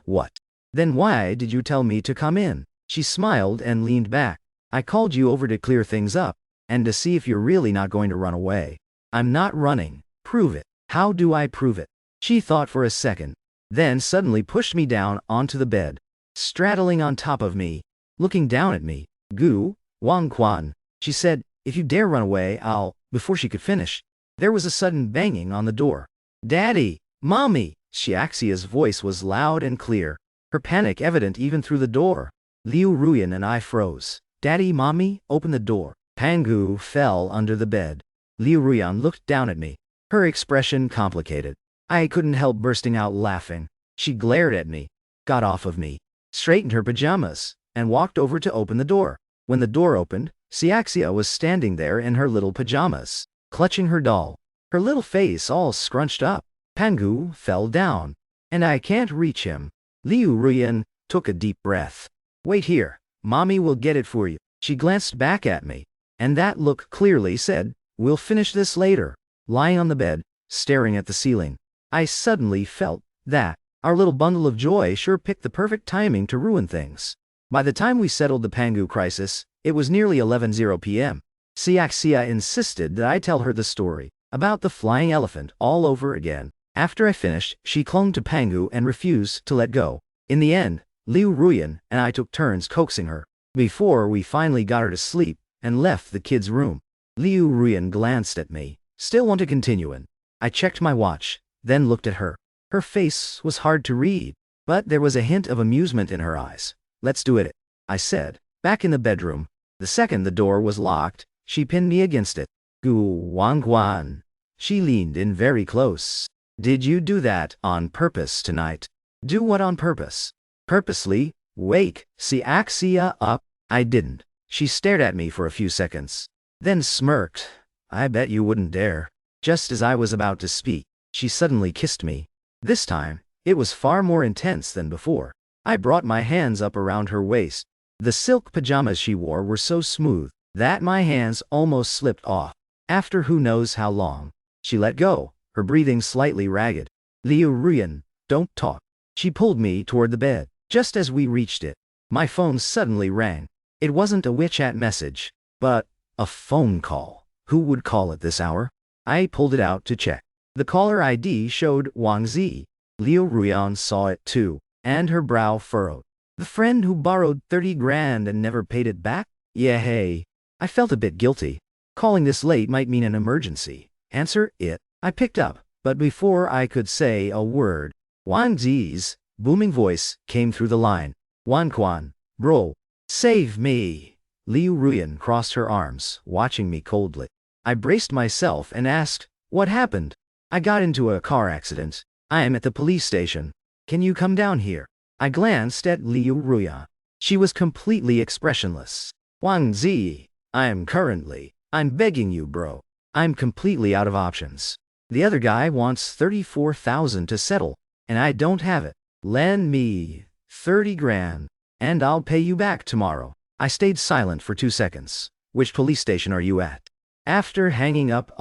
what? Then why did you tell me to come in? She smiled and leaned back. I called you over to clear things up, and to see if you're really not going to run away. I'm not running. Prove it. How do I prove it? She thought for a second, then suddenly pushed me down onto the bed, straddling on top of me, looking down at me. Gu Wang Quan, she said, if you dare run away, I'll... Before she could finish, there was a sudden banging on the door. Daddy! Mommy! Xiaxia's voice was loud and clear, her panic evident even through the door. Liu Ruyan and I froze. Daddy, Mommy, open the door. Pangu fell under the bed. Liu Ruyan looked down at me, her expression complicated. I couldn't help bursting out laughing. She glared at me, got off of me, straightened her pajamas, and walked over to open the door. When the door opened, Siaxia was standing there in her little pajamas, clutching her doll, her little face all scrunched up. Pangu fell down, and I can't reach him. Liu Ruyan took a deep breath. Wait here, Mommy will get it for you. She glanced back at me, and that look clearly said, we'll finish this later. Lying on the bed, staring at the ceiling, I suddenly felt that our little bundle of joy sure picked the perfect timing to ruin things. By the time we settled the Pangu crisis, it was nearly 11:00 p.m. Siaxia insisted that I tell her the story about the flying elephant all over again. After I finished, she clung to Pangu and refused to let go. In the end, Liu Ruyan and I took turns coaxing her, before we finally got her to sleep and left the kids' room. Liu Ruyan glanced at me, still want to continue in. I checked my watch, then looked at her. Her face was hard to read, but there was a hint of amusement in her eyes. Let's do it, I said. Back in the bedroom, the second the door was locked, she pinned me against it. Gu Wangguan. She leaned in very close. Did you do that on purpose tonight? Do what on purpose? Purposely? Wake Siaxia up. I didn't. She stared at me for a few seconds, then smirked. I bet you wouldn't dare. Just as I was about to speak, she suddenly kissed me. This time, it was far more intense than before. I brought my hands up around her waist. The silk pajamas she wore were so smooth that my hands almost slipped off. After who knows how long, she let go, her breathing slightly ragged. Liu Ruyan, don't talk. She pulled me toward the bed. Just as we reached it, my phone suddenly rang. It wasn't a WeChat message, but a phone call. Who would call at this hour? I pulled it out to check. The caller ID showed Wang Zi. Liu Ruyan saw it too, and her brow furrowed. The friend who borrowed 30 grand and never paid it back? Yeah, hey. I felt a bit guilty. Calling this late might mean an emergency. Answer it. I picked up, but before I could say a word, Wang Zi's booming voice came through the line. Wan Quan, bro, save me. Liu Ruyan crossed her arms, watching me coldly. I braced myself and asked, what happened? I got into a car accident. I am at the police station. Can you come down here? I glanced at Liu Ruyan. She was completely expressionless. Wang Zi, I'm begging you, bro. I'm completely out of options. The other guy wants 34,000 to settle, and I don't have it. Lend me 30 grand, and I'll pay you back tomorrow. I stayed silent for 2 seconds. Which police station are you at? After hanging up,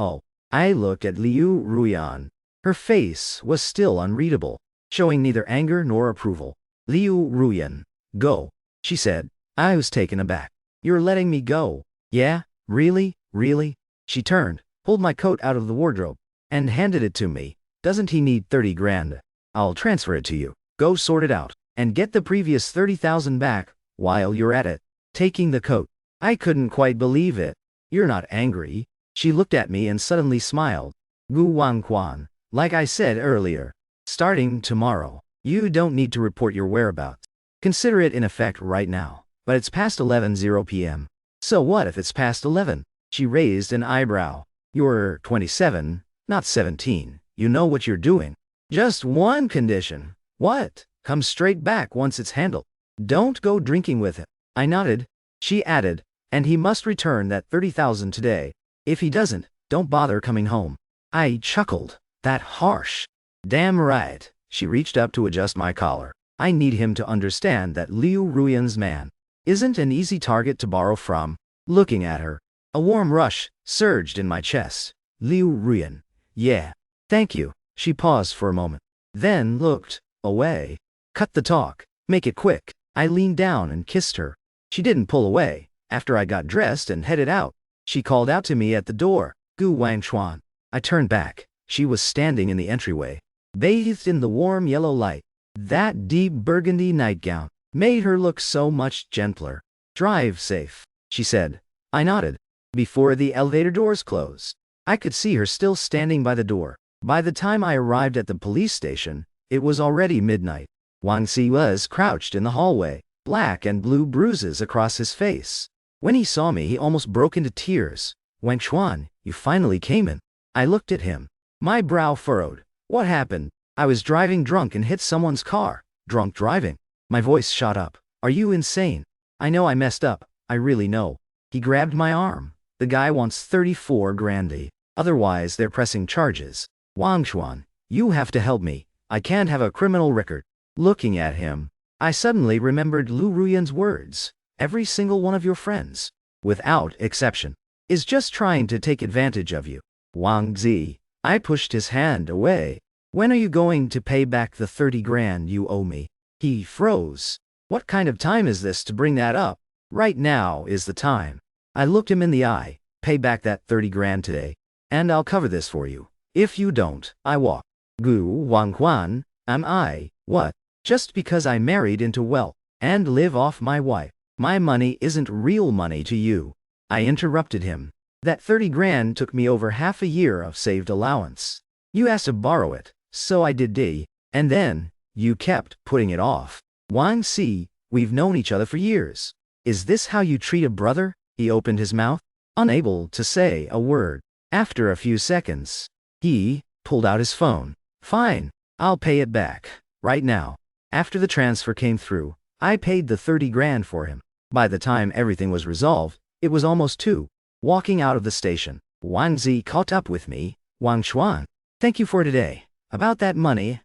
I looked at Liu Ruyan. Her face was still unreadable, showing neither anger nor approval. Liu Ruyan, go, she said. I was taken aback. You're letting me go? Yeah, really, really? She turned, pulled my coat out of the wardrobe, and handed it to me. Doesn't he need 30 grand? I'll transfer it to you. Go sort it out, and get the previous 30,000 back, while you're at it. Taking the coat. I couldn't quite believe it. You're not angry? She looked at me and suddenly smiled. Gu Wangquan, like I said earlier, starting tomorrow, you don't need to report your whereabouts. Consider it in effect right now, but it's past 11:00 p.m. So what if it's past 11? She raised an eyebrow. You're 27, not 17. You know what you're doing. Just one condition. What? Come straight back once it's handled. Don't go drinking with him. I nodded. She added, and he must return that 30,000 today. If he doesn't, don't bother coming home. I chuckled. That harsh. Damn right. She reached up to adjust my collar. I need him to understand that Liu Ruyan's man isn't an easy target to borrow from. Looking at her, a warm rush surged in my chest. Liu Ruyan. Yeah. Thank you. She paused for a moment, then looked away. Cut the talk. Make it quick. I leaned down and kissed her. She didn't pull away. After I got dressed and headed out, she called out to me at the door. Gu Wangchuan. I turned back. She was standing in the entryway, bathed in the warm yellow light. That deep burgundy nightgown made her look so much gentler. Drive safe, she said. I nodded. Before the elevator doors closed, I could see her still standing by the door. By the time I arrived at the police station, it was already midnight. Wang Si was crouched in the hallway, black and blue bruises across his face. When he saw me, he almost broke into tears. Wang Chuan, you finally came in. I looked at him. My brow furrowed. What happened? I was driving drunk and hit someone's car. Drunk driving. My voice shot up. Are you insane? I know I messed up. I really know. He grabbed my arm. The guy wants 34 grand. Otherwise, they're pressing charges. Wang Chuan, you have to help me. I can't have a criminal record. Looking at him, I suddenly remembered Liu Ruyan's words. Every single one of your friends, without exception, is just trying to take advantage of you. Wang Zi. I pushed his hand away. When are you going to pay back the 30 grand you owe me? He froze. What kind of time is this to bring that up? Right now is the time. I looked him in the eye. Pay back that 30 grand today, and I'll cover this for you. If you don't, I walk. Gu Wangquan, am I? What? Just because I married into wealth and live off my wife, my money isn't real money to you. I interrupted him. That 30 grand took me over half a year of saved allowance. You asked to borrow it, so I did. And then, you kept putting it off. Wang Si, we've known each other for years. Is this how you treat a brother? He opened his mouth, unable to say a word. After a few seconds, he pulled out his phone. Fine, I'll pay it back, right now. After the transfer came through, I paid the 30 grand for him. By the time everything was resolved, it was almost 2. Walking out of the station, Wang Zi caught up with me. Wang Chuan, thank you for today. About that money,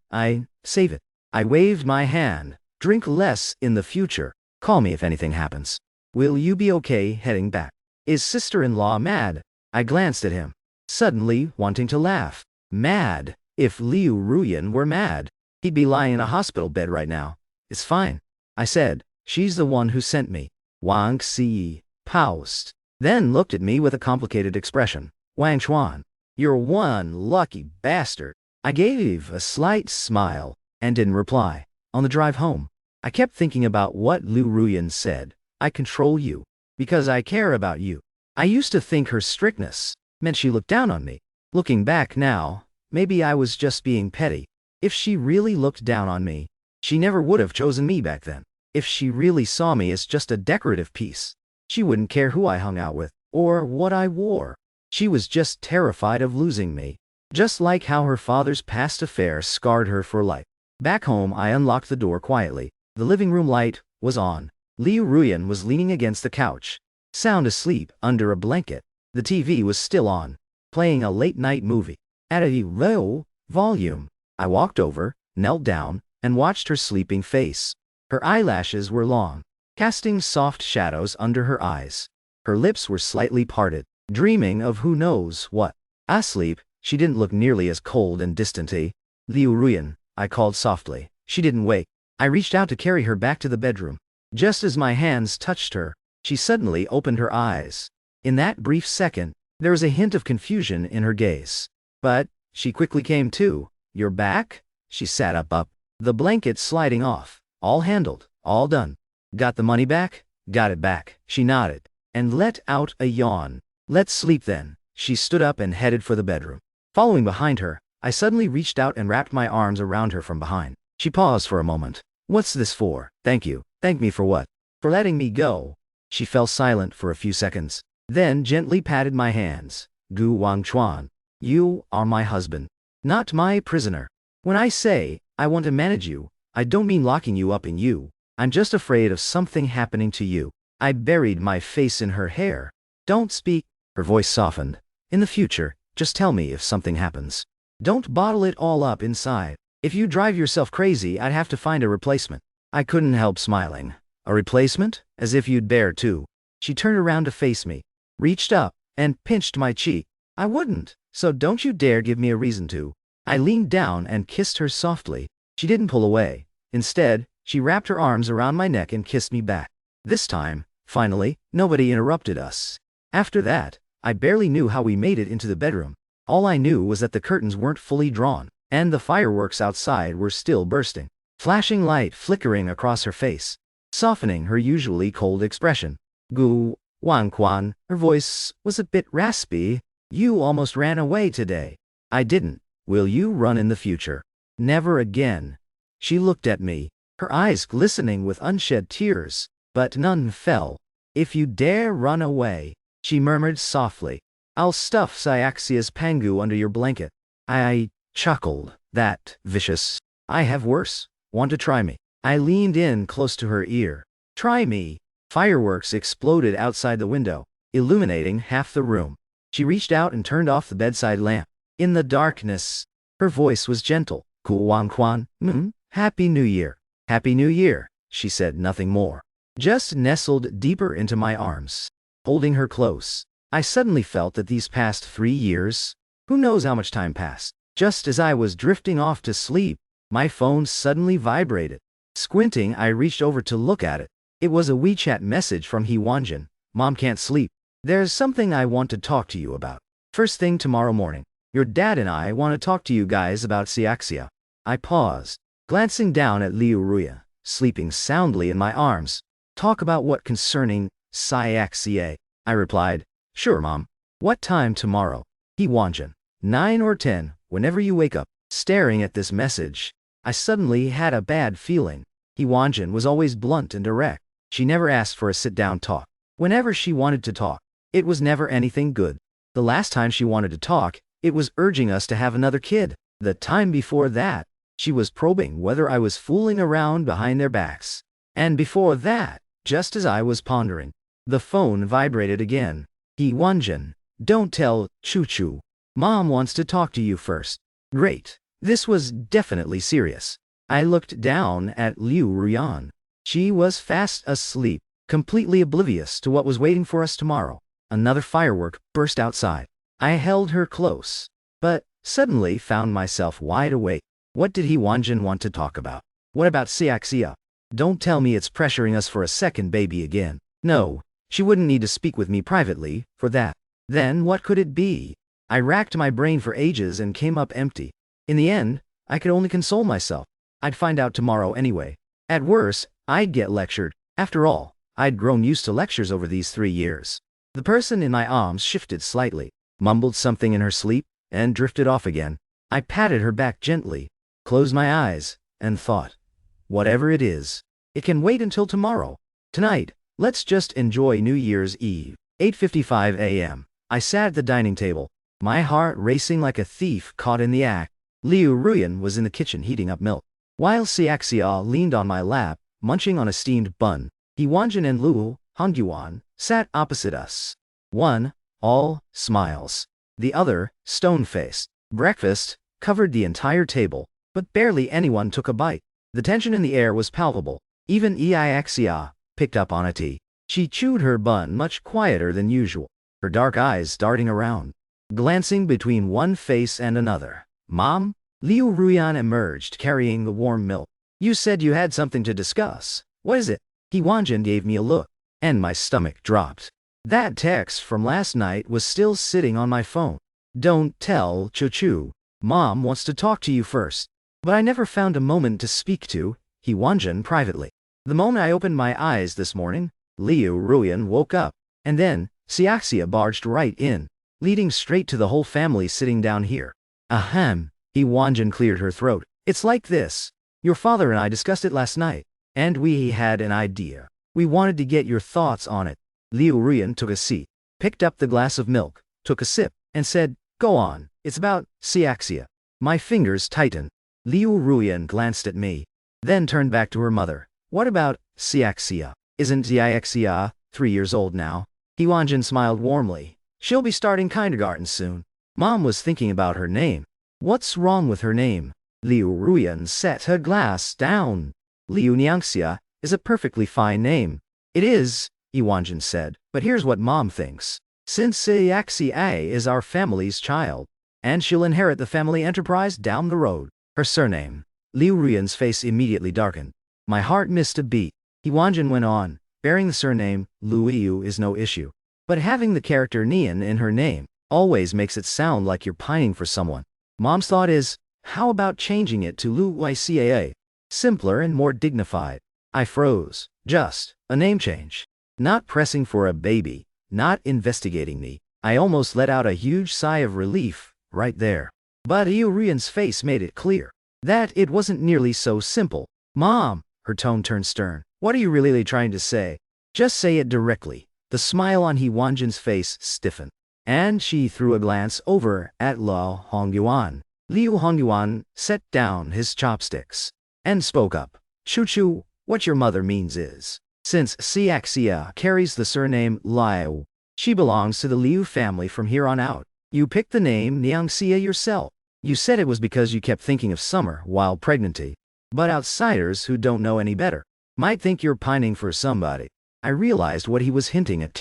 save it. I waved my hand. Drink less in the future. Call me if anything happens. Will you be okay heading back? Is sister-in-law mad? I glanced at him, suddenly wanting to laugh. Mad? If Liu Ruyan were mad, he'd be lying in a hospital bed right now. It's fine, I said. She's the one who sent me. Wang Si paused, then looked at me with a complicated expression. Wang Chuan, you're one lucky bastard. I gave a slight smile and didn't reply. On the drive home, I kept thinking about what Liu Ruyan said. I control you because I care about you. I used to think her strictness meant she looked down on me. Looking back now, maybe I was just being petty. If she really looked down on me, she never would have chosen me back then. If she really saw me as just a decorative piece, she wouldn't care who I hung out with or what I wore. She was just terrified of losing me, just like how her father's past affair scarred her for life. Back home, I unlocked the door quietly. The living room light was on. Liu Ruyan was leaning against the couch, sound asleep under a blanket. The TV was still on, playing a late-night movie. at a low volume. I walked over, knelt down, and watched her sleeping face. Her eyelashes were long, casting soft shadows under her eyes. Her lips were slightly parted, dreaming of who knows what. Asleep, she didn't look nearly as cold and distant-y. Liu Ruyan, I called softly. She didn't wake. I reached out to carry her back to the bedroom. Just as my hands touched her, she suddenly opened her eyes. In that brief second, there was a hint of confusion in her gaze. But she quickly came to. You're back? She sat up, the blanket sliding off. All handled, all done. Got the money back? Got it back. She nodded and let out a yawn. Let's sleep then. She stood up and headed for the bedroom. Following behind her, I suddenly reached out and wrapped my arms around her from behind. She paused for a moment. What's this for? Thank you. Thank me for what? For letting me go. She fell silent for a few seconds, then gently patted my hands. Gu Wangchuan, you are my husband, not my prisoner. When I say I want to manage you, I don't mean locking you up in you. I'm just afraid of something happening to you. I buried my face in her hair. Don't speak. Her voice softened. In the future, just tell me if something happens. Don't bottle it all up inside. If you drive yourself crazy, I'd have to find a replacement. I couldn't help smiling. A replacement? As if you'd dare to. She turned around to face me, reached up, and pinched my cheek. I wouldn't, so don't you dare give me a reason to. I leaned down and kissed her softly. She didn't pull away. Instead, she wrapped her arms around my neck and kissed me back. This time, finally, nobody interrupted us. After that, I barely knew how we made it into the bedroom. All I knew was that the curtains weren't fully drawn, and the fireworks outside were still bursting. Flashing light flickering across her face, softening her usually cold expression. Gu Wangquan, her voice was a bit raspy. You almost ran away today. I didn't. Will you run in the future? Never again. She looked at me, her eyes glistening with unshed tears, but none fell. If you dare run away, she murmured softly, I'll stuff Cyaxia's pangu under your blanket. I chuckled. That vicious. I have worse. Want to try me? I leaned in close to her ear. Try me. Fireworks exploded outside the window, illuminating half the room. She reached out and turned off the bedside lamp. In the darkness, her voice was gentle. Wangquan, Happy New Year. Happy New Year, she said nothing more. Just nestled deeper into my arms, holding her close. I suddenly felt that these past 3 years, who knows how much time passed. Just as I was drifting off to sleep, my phone suddenly vibrated. Squinting, I reached over to look at it. It was a WeChat message from He Wanjin. Mom can't sleep. There's something I want to talk to you about. First thing tomorrow morning. Your dad and I want to talk to you guys about Cyaxia. I paused, glancing down at Liu Ruya, sleeping soundly in my arms. Talk about what concerning Cyaxia? I replied. Sure, Mom. What time tomorrow? He Wanjin. 9 or 10, whenever you wake up. Staring at this message, I suddenly had a bad feeling. He Wanjin was always blunt and direct. She never asked for a sit-down talk. Whenever she wanted to talk, it was never anything good. The last time she wanted to talk, it was urging us to have another kid. The time before that, she was probing whether I was fooling around behind their backs. And before that, just as I was pondering, the phone vibrated again. He Wanjin, don't tell Choo-Choo. Mom wants to talk to you first. Great. This was definitely serious. I looked down at Liu Ruyan. She was fast asleep, completely oblivious to what was waiting for us tomorrow. Another firework burst outside. I held her close, but suddenly found myself wide awake. What did He Wanjin want to talk about? What about Cyaxia? Don't tell me it's pressuring us for a second baby again. No, she wouldn't need to speak with me privately for that. Then what could it be? I racked my brain for ages and came up empty. In the end, I could only console myself. I'd find out tomorrow anyway. At worst, I'd get lectured. After all, I'd grown used to lectures over these 3 years. The person in my arms shifted slightly, mumbled something in her sleep, and drifted off again. I patted her back gently, closed my eyes, and thought, whatever it is, it can wait until tomorrow. Tonight, let's just enjoy New Year's Eve. 8:55 a.m. I sat at the dining table, my heart racing like a thief caught in the act. Liu Ruyan was in the kitchen heating up milk, while Cyaxia leaned on my lap, munching on a steamed bun. He Wanjin and Liu Hongyuan sat opposite us. One, all smiles. The other, stone-faced. Breakfast covered the entire table, but barely anyone took a bite. The tension in the air was palpable. Even Iixia picked up on it. She chewed her bun much quieter than usual, her dark eyes darting around, glancing between one face and another. Mom? Liu Ruyan emerged, carrying the warm milk. You said you had something to discuss. What is it? He Wanjin gave me a look, and my stomach dropped. That text from last night was still sitting on my phone. Don't tell Chuchu. Mom wants to talk to you first. But I never found a moment to speak to He Wanjin privately. The moment I opened my eyes this morning, Liu Ruyan woke up, and then Xiaxia barged right in, leading straight to the whole family sitting down here. Ahem, He Wanjin cleared her throat. It's like this. Your father and I discussed it last night, and we had an idea. We wanted to get your thoughts on it. Liu Ruyan took a seat, picked up the glass of milk, took a sip, and said, Go on, it's about Xiaxia. My fingers tightened. Liu Ruyan glanced at me, then turned back to her mother. What about Xiaxia? Isn't Xiaxia 3 years old now? He Wanjin smiled warmly. She'll be starting kindergarten soon. Mom was thinking about her name. What's wrong with her name? Liu Ruyan set her glass down. Liu Niangxia is a perfectly fine name. It is, He Wanjin said, but here's what Mom thinks. Since Xiaxia is our family's child, and she'll inherit the family enterprise down the road, her surname. Liu Ruyan's face immediately darkened. My heart missed a beat. He Wanjin went on, bearing the surname Liu is no issue. But having the character Nian in her name always makes it sound like you're pining for someone. Mom's thought is, how about changing it to Lu Ycaa? Simpler and more dignified. I froze. Just a name change. Not pressing for a baby, not investigating me. I almost let out a huge sigh of relief right there. But Liu Ruyan's face made it clear that it wasn't nearly so simple. Mom, her tone turned stern. What are you really trying to say? Just say it directly. The smile on He Wanjin's face stiffened, and she threw a glance over at Liu Hongyuan. Liu Hongyuan set down his chopsticks and spoke up. Chuchu, what your mother means is, since Xiaxia carries the surname Liu, she belongs to the Liu family from here on out. You picked the name Niangxia yourself. You said it was because you kept thinking of summer while pregnant. But outsiders who don't know any better might think you're pining for somebody. I realized what he was hinting at.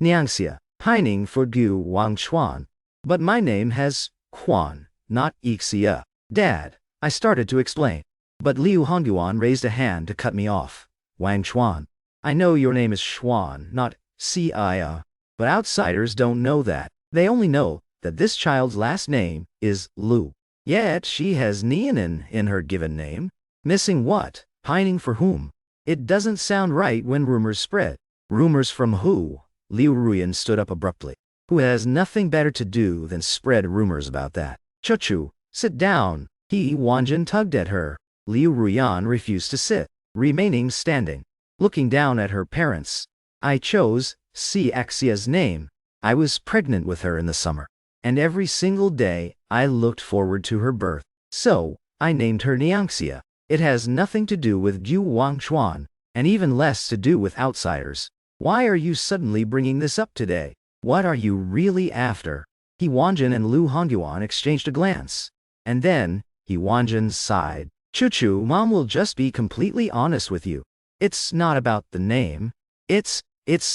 Niangxia, pining for Gu Wangchuan. But my name has Quan, not Ixia. Dad, I started to explain. But Liu Hongyuan raised a hand to cut me off. Wangchuan. I know your name is Xuan, not Xia. But outsiders don't know that. They only know that this child's last name is Lu. Yet she has Nianin in her given name. Missing what? Pining for whom? It doesn't sound right when rumors spread. Rumors from who? Liu Ruyan stood up abruptly. Who has nothing better to do than spread rumors about that? Chuchu, sit down. He Wanjin tugged at her. Liu Ruyan refused to sit, remaining standing, looking down at her parents. I chose Xiaxia's name. I was pregnant with her in the summer, and every single day I looked forward to her birth. So, I named her Niangxia. It has nothing to do with Gu Wangchuan, and even less to do with outsiders. Why are you suddenly bringing this up today? What are you really after? He Wanjin and Liu Hongyuan exchanged a glance, and then He Wanjin sighed. Chuchu, Mom will just be completely honest with you. It's not about the name. It's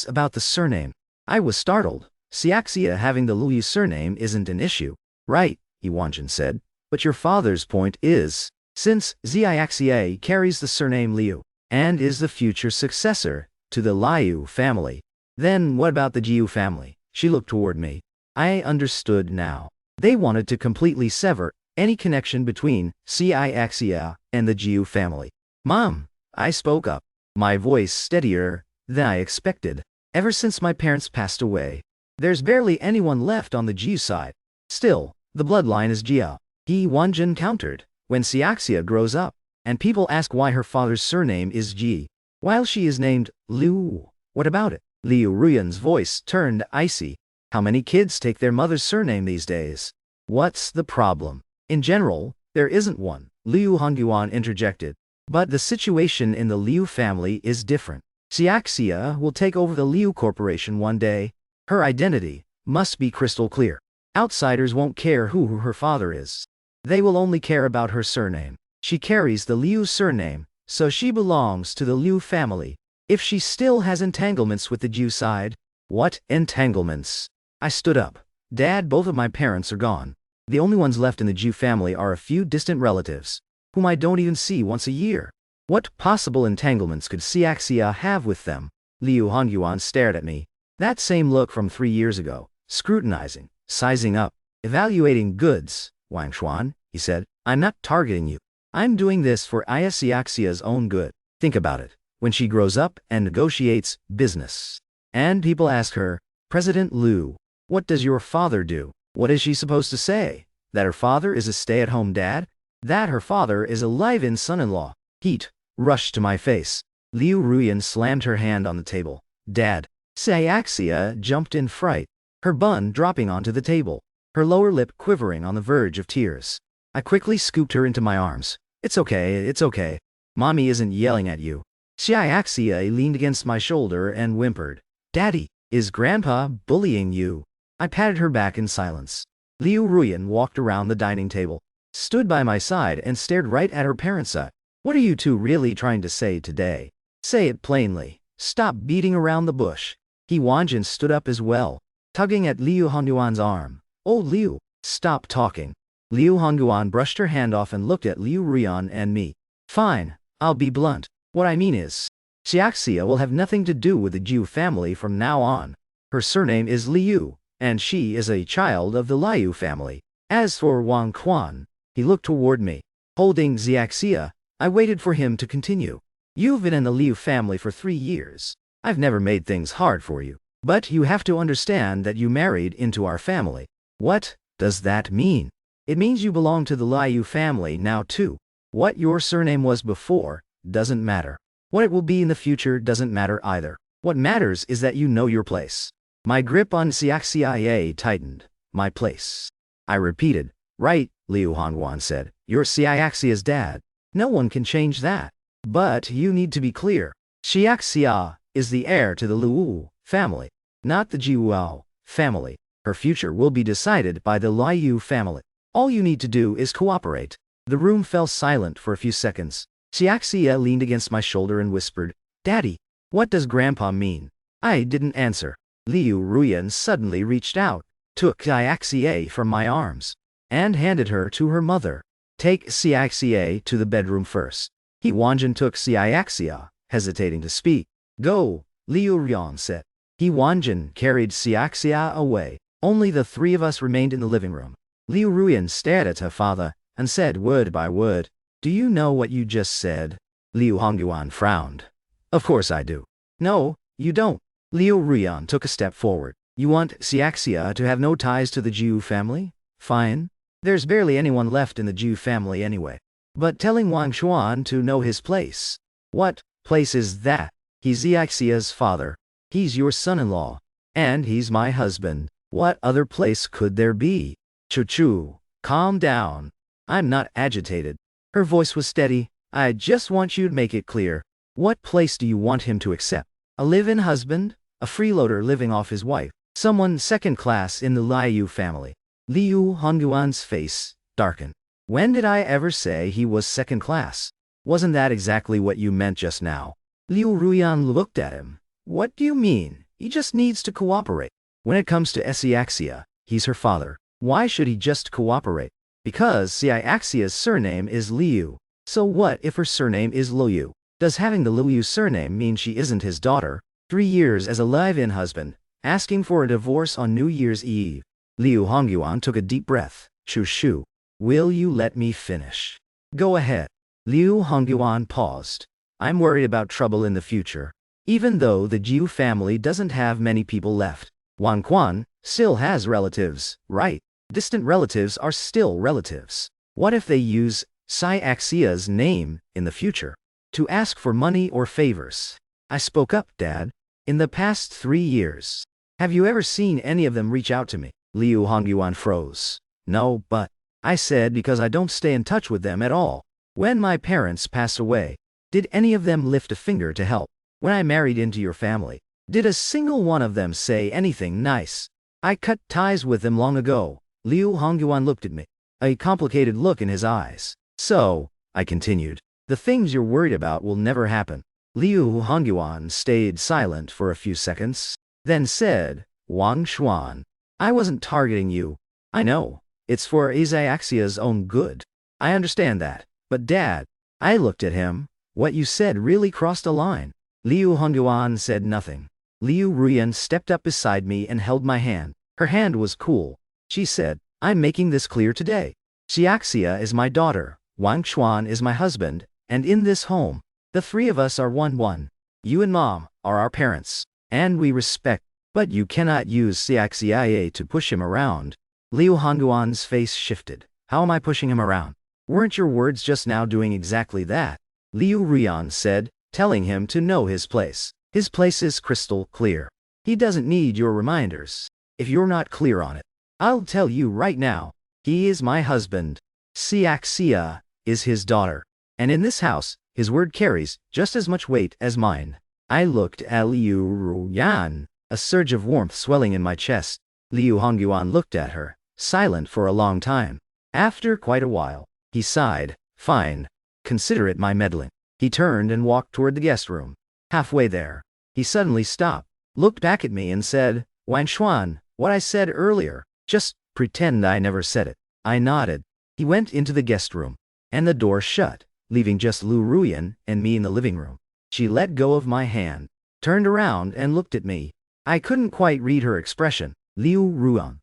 about the surname. I was startled. Xiaxia having the Liu surname isn't an issue. Right, He Wanjin said. But your father's point is, since Xiaxia carries the surname Liu, and is the future successor to the Liu family, then what about the Jiu family? She looked toward me. I understood now. They wanted to completely sever any connection between Xiaxia and the Jiu family. Mom, I spoke up, my voice steadier than I expected. Ever since my parents passed away, there's barely anyone left on the Jiu side. Still, the bloodline is Jiu. He Wanjin countered. When Xiaxia grows up, and people ask why her father's surname is Ji, while she is named Liu, what about it? Liu Ruyan's voice turned icy. How many kids take their mother's surname these days? What's the problem? In general, there isn't one, Liu Hongyuan interjected. But the situation in the Liu family is different. Xiaxia will take over the Liu Corporation one day. Her identity must be crystal clear. Outsiders won't care who her father is. They will only care about her surname. She carries the Liu surname, so she belongs to the Liu family. If she still has entanglements with the Jew side. What entanglements? I stood up. Dad, both of my parents are gone. The only ones left in the Jew family are a few distant relatives, whom I don't even see once a year. What possible entanglements could Xiaxia have with them? Liu Hongyuan stared at me. That same look from 3 years ago, scrutinizing, sizing up, evaluating goods. Wang Xuan, he said, I'm not targeting you. I'm doing this for Xiaxia's own good. Think about it. When she grows up and negotiates business, and people ask her, President Liu, what does your father do? What is she supposed to say? That her father is a stay-at-home dad? That her father is a live-in son-in-law? Heat rushed to my face. Liu Ruyan slammed her hand on the table. Dad. Xiaxia jumped in fright, her bun dropping onto the table, her lower lip quivering on the verge of tears. I quickly scooped her into my arms. It's okay. Mommy isn't yelling at you. Xiaxia leaned against my shoulder and whimpered. Daddy, is Grandpa bullying you? I patted her back in silence. Liu Ruyan walked around the dining table, stood by my side and stared right at her parents' eye. What are you two really trying to say today? Say it plainly. Stop beating around the bush. He Wanjin stood up as well, tugging at Liu Hongyuan's arm. Oh Liu, stop talking. Liu Hongyuan brushed her hand off and looked at Liu Ruyan and me. Fine, I'll be blunt. What I mean is, Xiaxia will have nothing to do with the Jiu family from now on. Her surname is Liu, and she is a child of the Liu family. As for Wang Quan, he looked toward me. Holding Xiaxia, I waited for him to continue. You've been in the Liu family for 3 years. I've never made things hard for you. But you have to understand that you married into our family. What does that mean? It means you belong to the Liu family now too. What your surname was before doesn't matter. What it will be in the future doesn't matter either. What matters is that you know your place. My grip on Xiaxia tightened. My place. I repeated. Right, Liu Hongwan said. You're Xiaxia's dad. No one can change that. But you need to be clear. Xiaxia is the heir to the Liu family, not the Jiuao family. Her future will be decided by the Liu family. All you need to do is cooperate. The room fell silent for a few seconds. Xiaxia leaned against my shoulder and whispered, Daddy, what does Grandpa mean? I didn't answer. Liu Ruyan suddenly reached out, took Xiaxia from my arms, and handed her to her mother. Take Xiaxia to the bedroom first. He Wanjin took Xiaxia, hesitating to speak. Go, Liu Ruyan said. He Wanjin carried Xiaxia away. Only the 3 of us remained in the living room. Liu Ruyan stared at her father and said word by word, Do you know what you just said? Liu Hongyuan frowned. Of course I do. No, you don't. Liu Ruyan took a step forward. You want Xiaxia to have no ties to the Jiu family? Fine. There's barely anyone left in the Jiu family anyway. But telling Wang Xuan to know his place. What place is that? He's Xiaxia's father. He's your son-in-law. And he's my husband. What other place could there be? Chu-chu, calm down. I'm not agitated. Her voice was steady. I just want you to make it clear. What place do you want him to accept? A live-in husband? A freeloader living off his wife? Someone second class in the Liu family? Liu Hongyuan's face darkened. When did I ever say he was second class? Wasn't that exactly what you meant just now? Liu Ruyan looked at him. What do you mean? He just needs to cooperate. When it comes to Xiaxia, he's her father. Why should he just cooperate? Because Xiaxia's surname is Liu. So what if her surname is Liu? Does having the Liu surname mean she isn't his daughter? 3 years as a live-in husband, asking for a divorce on New Year's Eve. Liu Hongyuan took a deep breath. Shu. Will you let me finish? Go ahead. Liu Hongyuan paused. I'm worried about trouble in the future. Even though the Jiu family doesn't have many people left, Wang Quan still has relatives, right? Distant relatives are still relatives. What if they use Xiaxia's name in the future to ask for money or favors? I spoke up, Dad. In the past 3 years, have you ever seen any of them reach out to me? Liu Hongyuan froze. No, but I said because I don't stay in touch with them at all. When my parents passed away, did any of them lift a finger to help? When I married into your family, did a single one of them say anything nice? I cut ties with them long ago. Liu Hongyuan looked at me, a complicated look in his eyes. So, I continued, the things you're worried about will never happen. Liu Hongyuan stayed silent for a few seconds, then said, Wang Xuan, I wasn't targeting you. I know, it's for Azaxia's own good. I understand that, but Dad, I looked at him, what you said really crossed a line. Liu Hongyuan said nothing. Liu Ruyan stepped up beside me and held my hand. Her hand was cool. She said, I'm making this clear today. Xiaxia is my daughter, Wang Xuan is my husband, and in this home, the three of us are one. You and Mom are our parents, and we respect, but you cannot use Xiaxia to push him around. Liu Hongyuan's face shifted. How am I pushing him around? Weren't your words just now doing exactly that? Liu Ruyan said, telling him to know his place. His place is crystal clear. He doesn't need your reminders. If you're not clear on it, I'll tell you right now, he is my husband. Xiaxia is his daughter. And in this house, his word carries just as much weight as mine. I looked at Liu Ruyan, a surge of warmth swelling in my chest. Liu Hongyuan looked at her, silent for a long time. After quite a while, he sighed, fine, consider it my meddling. He turned and walked toward the guest room. Halfway there, he suddenly stopped, looked back at me and said, Wang Xuan, what I said earlier, just pretend I never said it. I nodded. He went into the guest room, and the door shut, leaving just Liu Ruyan and me in the living room. She let go of my hand, turned around and looked at me. I couldn't quite read her expression. Liu Ruyan.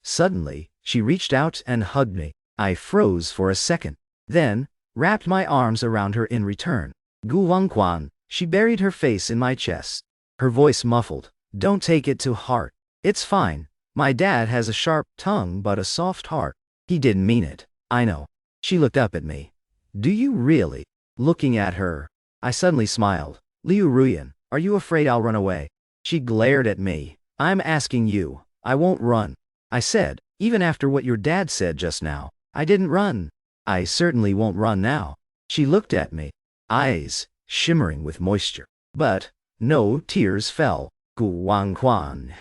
Suddenly, she reached out and hugged me. I froze for a second, then wrapped my arms around her in return. Gu Wangquan, she buried her face in my chest. Her voice muffled. Don't take it to heart. It's fine. My dad has a sharp tongue but a soft heart. He didn't mean it. I know. She looked up at me. Do you really? Looking at her, I suddenly smiled. Liu Ruyan, are you afraid I'll run away? She glared at me. I'm asking you. I won't run. I said, even after what your dad said just now, I didn't run. I certainly won't run now. She looked at me, eyes shimmering with moisture. But no tears fell. Gu Wangquan.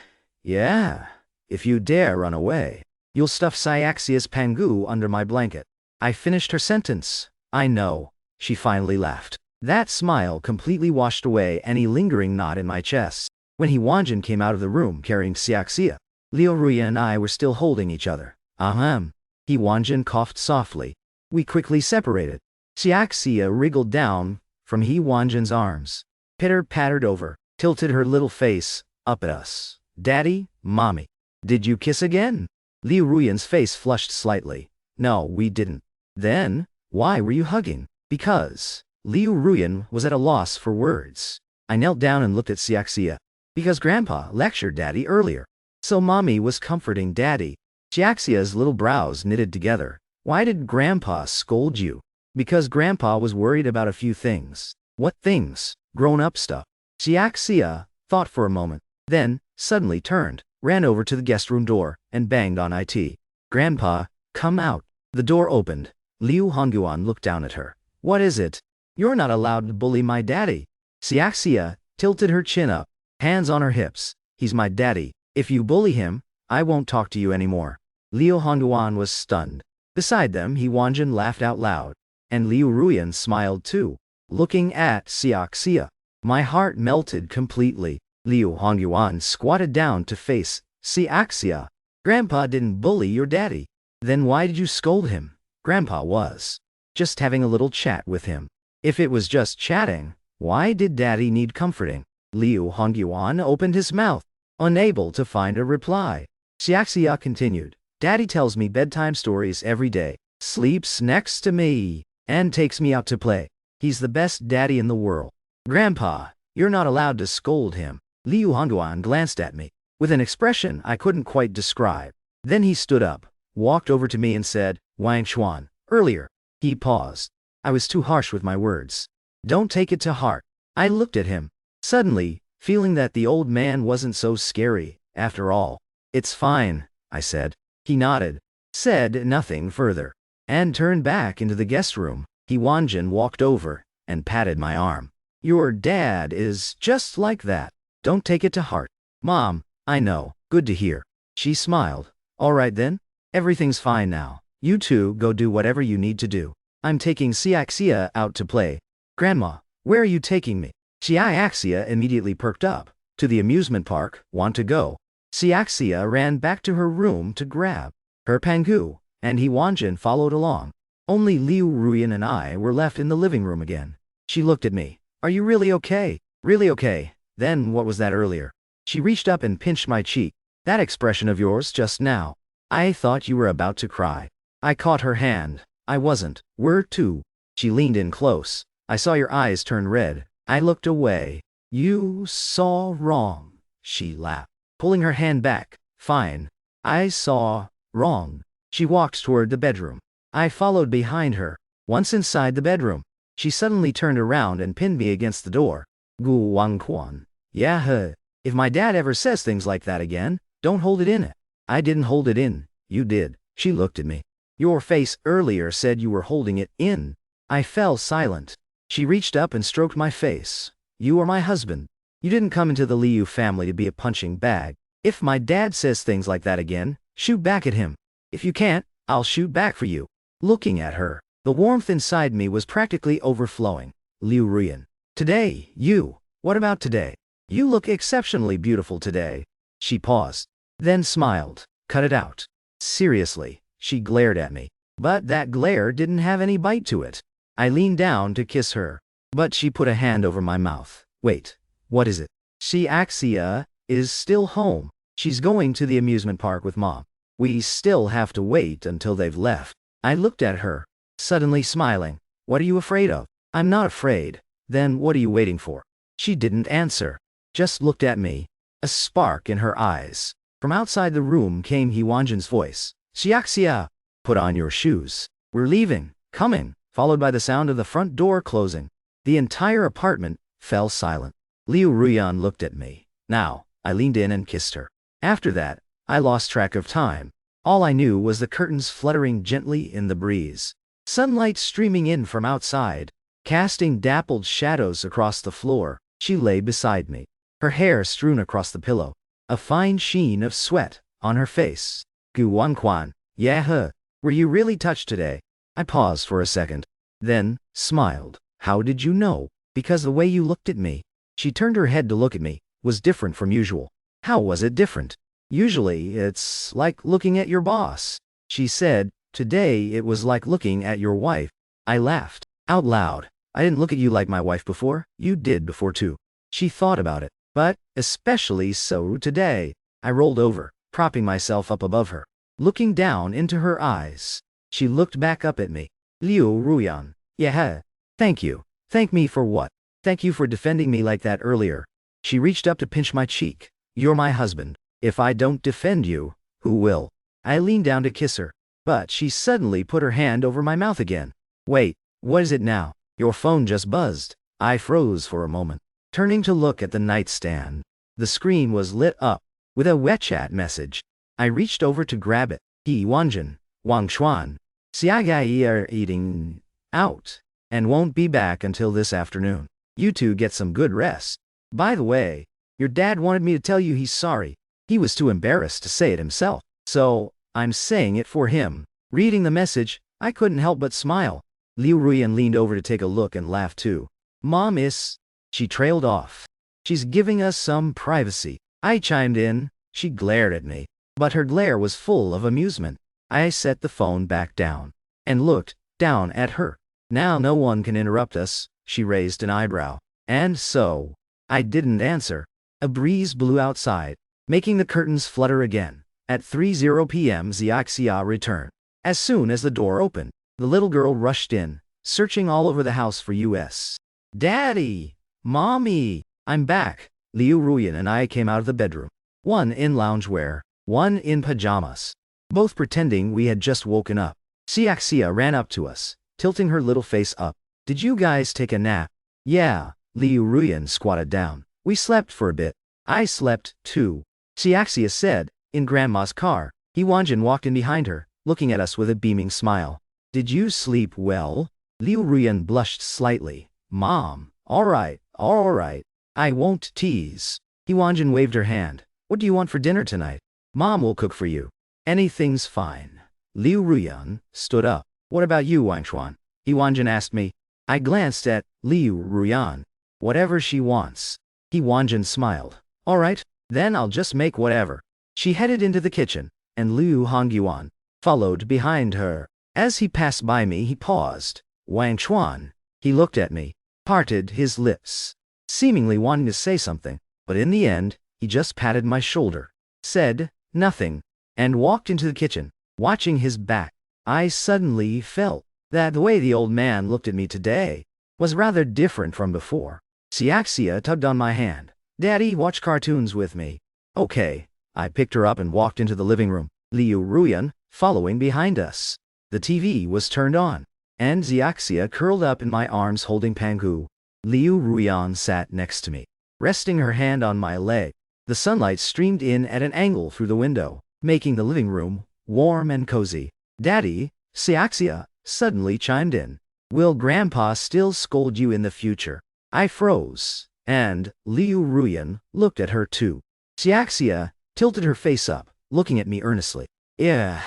Yeah, if you dare run away, you'll stuff Xiaxia's pangu under my blanket. I finished her sentence. I know. She finally laughed. That smile completely washed away any lingering knot in my chest. When He Wanjin came out of the room carrying Xiaxia, Liu Ruyan and I were still holding each other. He Wanjin coughed softly. We quickly separated. Xiaxia wriggled down from He Wanjin's arms, pitter-pattered over, tilted her little face up at us. Daddy, Mommy, did you kiss again? Liu Ruyan's face flushed slightly. No, we didn't. Then, why were you hugging? Because. Liu Ruyan was at a loss for words. I knelt down and looked at Xiaxia. Because Grandpa lectured Daddy earlier. So Mommy was comforting Daddy. Xiaxia's little brows knitted together. Why did Grandpa scold you? Because Grandpa was worried about a few things. What things? Grown-up stuff. Xiaxia thought for a moment, then suddenly turned, ran over to the guest room door, and banged on it. Grandpa, come out. The door opened. Liu Hongyuan looked down at her. What is it? You're not allowed to bully my daddy. Xiaxia tilted her chin up, hands on her hips. He's my daddy. If you bully him, I won't talk to you anymore. Liu Hongyuan was stunned. Beside them, He Wanjin laughed out loud. And Liu Ruyan smiled too, looking at Xiaxia. My heart melted completely. Liu Hongyuan squatted down to face Xiaxia. Grandpa didn't bully your daddy. Then why did you scold him? Grandpa was just having a little chat with him. If it was just chatting, why did Daddy need comforting? Liu Hongyuan opened his mouth, unable to find a reply. Xiaxia continued. Daddy tells me bedtime stories every day, sleeps next to me, and takes me out to play. He's the best daddy in the world. Grandpa, you're not allowed to scold him. Liu Hongyuan glanced at me, with an expression I couldn't quite describe. Then he stood up, walked over to me and said, Wang Xuan, earlier. He paused. I was too harsh with my words. Don't take it to heart. I looked at him, suddenly, feeling that the old man wasn't so scary, after all. It's fine, I said. He nodded, said nothing further, and turned back into the guest room. He Wanjin walked over and patted my arm. Your dad is just like that. Don't take it to heart. Mom, I know. Good to hear. She smiled. All right then. Everything's fine now. You two go do whatever you need to do. I'm taking Xiaxia out to play. Grandma, where are you taking me? Xiaxia immediately perked up. To the amusement park. Want to go? Xiaxia ran back to her room to grab her pangu, and He Wanjin followed along. Only Liu Ruyan and I were left in the living room again. She looked at me. Are you really okay? Really okay. Then what was that earlier? She reached up and pinched my cheek. That expression of yours just now. I thought you were about to cry. I caught her hand. I wasn't. Were too. She leaned in close. I saw your eyes turn red. I looked away. You saw wrong. She laughed, pulling her hand back. Fine. I saw wrong. She walked toward the bedroom. I followed behind her. Once inside the bedroom, she suddenly turned around and pinned me against the door. Gu Wang Quan. Yeah, if my dad ever says things like that again, don't hold it in. I didn't hold it in. You did. She looked at me. Your face earlier said you were holding it in. I fell silent. She reached up and stroked my face. You are my husband. You didn't come into the Liu family to be a punching bag. If my dad says things like that again, shoot back at him. If you can't, I'll shoot back for you. Looking at her, the warmth inside me was practically overflowing. Liu Ruyan. Today, you. What about today? You look exceptionally beautiful today. She paused, then smiled. Cut it out. Seriously, she glared at me. But that glare didn't have any bite to it. I leaned down to kiss her, but she put a hand over my mouth. Wait, what is it? Xiaxia is still home. She's going to the amusement park with Mom. We still have to wait until they've left. I looked at her, suddenly smiling. What are you afraid of? I'm not afraid. Then what are you waiting for? She didn't answer, just looked at me, a spark in her eyes. From outside the room came He Wanjin's voice. Xiaxia, put on your shoes. We're leaving. Coming. Followed by the sound of the front door closing. The entire apartment fell silent. Liu Ruyan looked at me. Now, I leaned in and kissed her. After that, I lost track of time. All I knew was the curtains fluttering gently in the breeze. Sunlight streaming in from outside, casting dappled shadows across the floor. She lay beside me, her hair strewn across the pillow, a fine sheen of sweat on her face. Gu Wanquan, yeah, were you really touched today? I paused for a second, then smiled. How did you know? Because the way you looked at me. She turned her head to look at me, was different from usual. How was it different? Usually, it's like looking at your boss. She said, today it was like looking at your wife. I laughed, out loud. I didn't look at you like my wife before. You did before too. She thought about it, but especially so today. I rolled over, propping myself up above her, looking down into her eyes. She looked back up at me. Liu Ruyan. Yeah. Thank you. Thank me for what? Thank you for defending me like that earlier. She reached up to pinch my cheek. You're my husband. If I don't defend you, who will? I leaned down to kiss her, but she suddenly put her hand over my mouth again. Wait, what is it now? Your phone just buzzed. I froze for a moment, turning to look at the nightstand. The screen was lit up with a WeChat message. I reached over to grab it. He Wanjin, Wang Chuan, Xiagai are eating out and won't be back until this afternoon. You two get some good rest. By the way, your dad wanted me to tell you he's sorry. He was too embarrassed to say it himself, so I'm saying it for him. Reading the message, I couldn't help but smile. Liu Ruyan leaned over to take a look and laughed too. Mom is... She trailed off. She's giving us some privacy. I chimed in. She glared at me, but her glare was full of amusement. I set the phone back down and looked down at her. Now no one can interrupt us. She raised an eyebrow. And so, I didn't answer. A breeze blew outside, making the curtains flutter again. At 3:00 p.m. Xiaxia returned. As soon as the door opened, the little girl rushed in, searching all over the house for us. Daddy! Mommy! I'm back! Liu Ruyan and I came out of the bedroom. One in loungewear, one in pajamas, both pretending we had just woken up. Xiaxia ran up to us, tilting her little face up. Did you guys take a nap? Yeah, Liu Ruyan squatted down. We slept for a bit. I slept, too. Xiaxia said, in Grandma's car. He Wanjin walked in behind her, looking at us with a beaming smile. Did you sleep well? Liu Ruyan blushed slightly. Mom, all right. I won't tease. He Wanjin waved her hand. What do you want for dinner tonight? Mom will cook for you. Anything's fine. Liu Ruyan stood up. What about you, Wang Xuan? He Wanjin asked me. I glanced at Liu Ruyan. Whatever she wants. He Wanjin smiled. All right, then I'll just make whatever. She headed into the kitchen, and Liu Hongyuan followed behind her. As he passed by me, he paused. Wang Xuan. He looked at me, parted his lips, seemingly wanting to say something, but in the end, he just patted my shoulder, said nothing, and walked into the kitchen, watching his back. I suddenly felt that the way the old man looked at me today was rather different from before. Xiaxia tugged on my hand. Daddy, watch cartoons with me. Okay. I picked her up and walked into the living room, Liu Ruyan following behind us. The TV was turned on, and Xiaxia curled up in my arms holding Pangu. Liu Ruyan sat next to me, resting her hand on my leg. The sunlight streamed in at an angle through the window, making the living room warm and cozy. Daddy, Xiaxia suddenly chimed in. Will Grandpa still scold you in the future? I froze, and Liu Ruyan looked at her too. Xiaxia tilted her face up, looking at me earnestly. Yeah.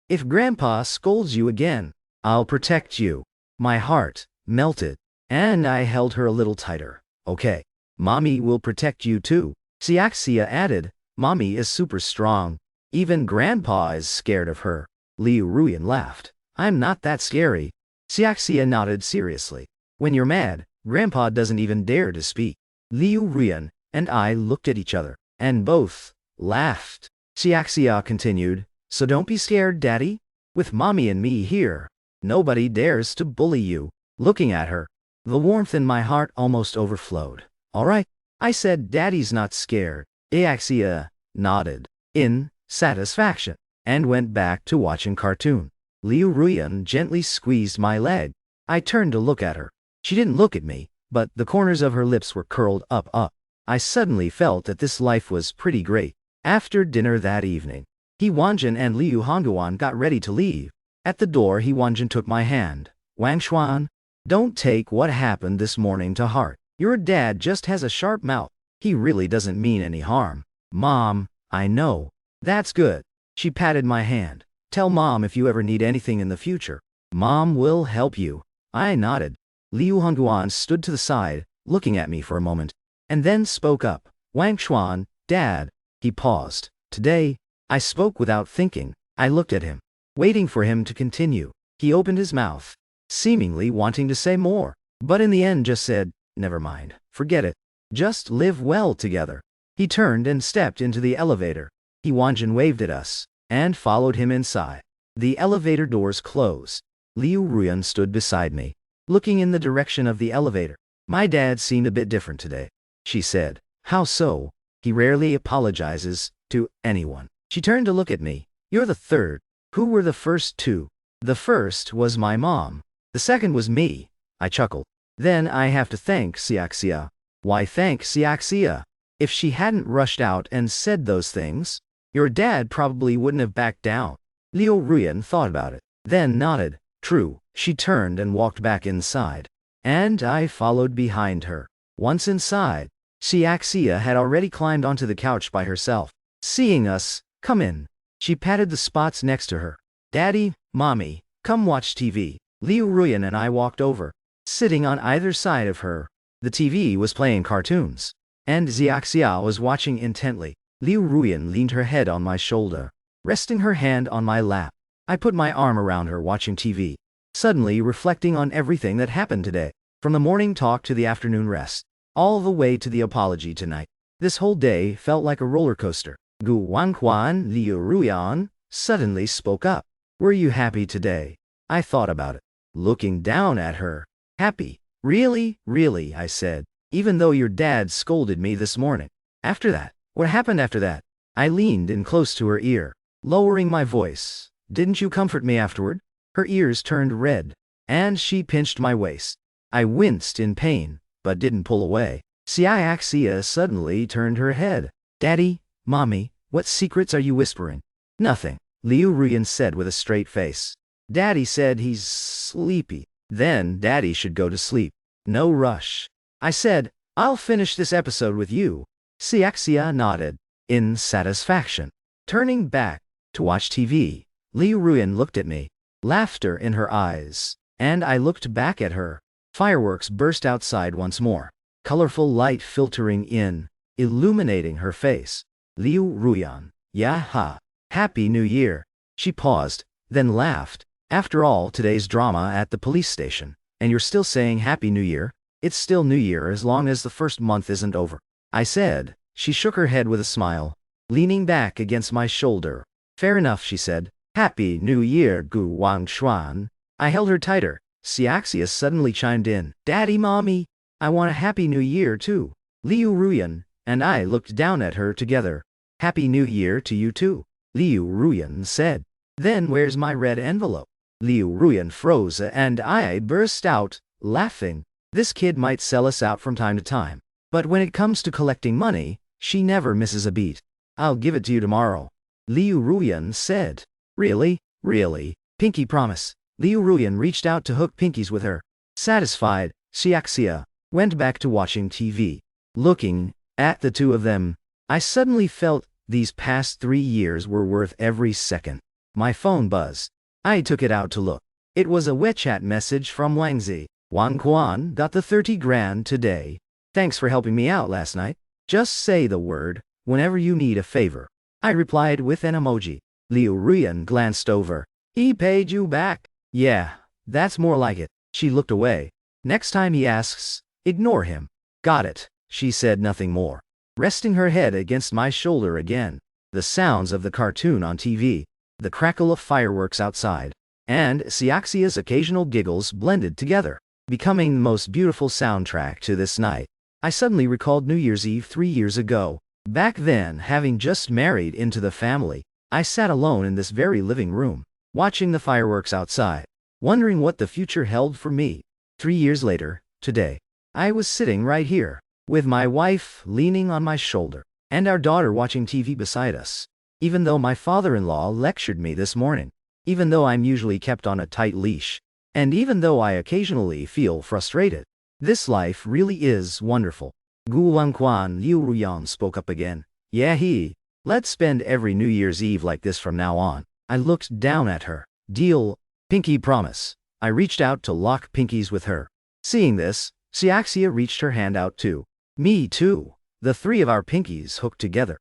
If Grandpa scolds you again, I'll protect you. My heart melted, and I held her a little tighter. Okay. Mommy will protect you too. Xiaxia added. Mommy is super strong. Even Grandpa is scared of her. Liu Ruyan laughed. I'm not that scary. Xiaxia nodded seriously. When you're mad, Grandpa doesn't even dare to speak. Liu Ruyan and I looked at each other, and both laughed. Xiaxia continued. So don't be scared, Daddy. With Mommy and me here, nobody dares to bully you. Looking at her, the warmth in my heart almost overflowed. All right, I said. Daddy's not scared. Xiaxia nodded in satisfaction and went back to watching cartoon. Liu Ruyan gently squeezed my leg. I turned to look at her. She didn't look at me, but the corners of her lips were curled up. I suddenly felt that this life was pretty great. After dinner that evening, He Wanjin and Liu Hongyuan got ready to leave. At the door, He Wanjin took my hand. Wang Xuan, don't take what happened this morning to heart. Your dad just has a sharp mouth. He really doesn't mean any harm. Mom, I know. That's good. She patted my hand. Tell Mom if you ever need anything in the future. Mom will help you. I nodded. Liu Hongyuan stood to the side, looking at me for a moment, and then spoke up. Wang Xuan, Dad. He paused. Today, I spoke without thinking. I looked at him, waiting for him to continue. He opened his mouth, seemingly wanting to say more, but in the end just said, never mind, forget it. Just live well together. He turned and stepped into the elevator. He Wanjin waved at us, and followed him inside. The elevator doors closed. Liu Ruyan stood beside me, looking in the direction of the elevator. My dad seemed a bit different today, she said. How so? He rarely apologizes to anyone. She turned to look at me. You're the third. Who were the first two? The first was my mom. The second was me. I chuckled. Then I have to thank Xiaxia. Why thank Xiaxia? If she hadn't rushed out and said those things, your dad probably wouldn't have backed down. Liu Ruyan thought about it, then nodded. True. She turned and walked back inside, and I followed behind her. Once inside, Xiaxia had already climbed onto the couch by herself. Seeing us come in, she patted the spots next to her. Daddy, Mommy, come watch TV. Liu Ruyan and I walked over. Sitting on either side of her, the TV was playing cartoons, and Xiaxia was watching intently. Liu Ruyan leaned her head on my shoulder, resting her hand on my lap. I put my arm around her watching TV, suddenly reflecting on everything that happened today, from the morning talk to the afternoon rest, all the way to the apology tonight. This whole day felt like a roller coaster. Gu Wanquan Liu Ruyan suddenly spoke up. Were you happy today? I thought about it, looking down at her. Happy? Really, I said, even though your dad scolded me this morning. After that, what happened after that? I leaned in close to her ear, lowering my voice. Didn't you comfort me afterward? Her ears turned red, and she pinched my waist. I winced in pain, but didn't pull away. Xiaxia suddenly turned her head. Daddy, Mommy, what secrets are you whispering? Nothing, Liu Ruyan said with a straight face. Daddy said he's sleepy. Then Daddy should go to sleep. No rush. I said, I'll finish this episode with you. Xiaxia nodded, in satisfaction. Turning back to watch TV, Liu Ruyan looked at me, laughter in her eyes, and I looked back at her. Fireworks burst outside once more, colorful light filtering in, illuminating her face. Liu Ruyan, yaha, Happy New Year. She paused, then laughed. After all today's drama at the police station, and you're still saying Happy New Year? It's still New Year as long as the first month isn't over, I said. She shook her head with a smile, leaning back against my shoulder. Fair enough, she said. Happy New Year, Gu Wang Xuan. I held her tighter. Xiaxia suddenly chimed in. Daddy, Mommy, I want a Happy New Year too. Liu Ruyan and I looked down at her together. Happy New Year to you too, Liu Ruyan said. Then where's my red envelope? Liu Ruyan froze and I burst out, laughing. This kid might sell us out from time to time, but when it comes to collecting money, she never misses a beat. I'll give it to you tomorrow, Liu Ruyan said. Really? Really? Pinky promise. Liu Ruyan reached out to hook pinkies with her. Satisfied, Xiaxia went back to watching TV. Looking at the two of them, I suddenly felt these past 3 years were worth every second. My phone buzzed. I took it out to look. It was a WeChat message from Wangzi. Wang Quan got the 30 grand today. Thanks for helping me out last night. Just say the word whenever you need a favor. I replied with an emoji. Liu Ruyan glanced over. He paid you back? Yeah, that's more like it. She looked away. Next time he asks, ignore him. Got it. She said nothing more, resting her head against my shoulder again. The sounds of the cartoon on TV, the crackle of fireworks outside, and Xiaxia's occasional giggles blended together, becoming the most beautiful soundtrack to this night. I suddenly recalled New Year's Eve 3 years ago. Back then, having just married into the family, I sat alone in this very living room, watching the fireworks outside, wondering what the future held for me. 3 years later, today, I was sitting right here, with my wife leaning on my shoulder, and our daughter watching TV beside us. Even though my father-in-law lectured me this morning, even though I'm usually kept on a tight leash, and even though I occasionally feel frustrated, this life really is wonderful. Gu Wangquan Liu Ruyan spoke up again. Yeah, let's spend every New Year's Eve like this from now on. I looked down at her. Deal. Pinky promise. I reached out to lock pinkies with her. Seeing this, Xiaxia reached her hand out too. Me too. The three of our pinkies hooked together.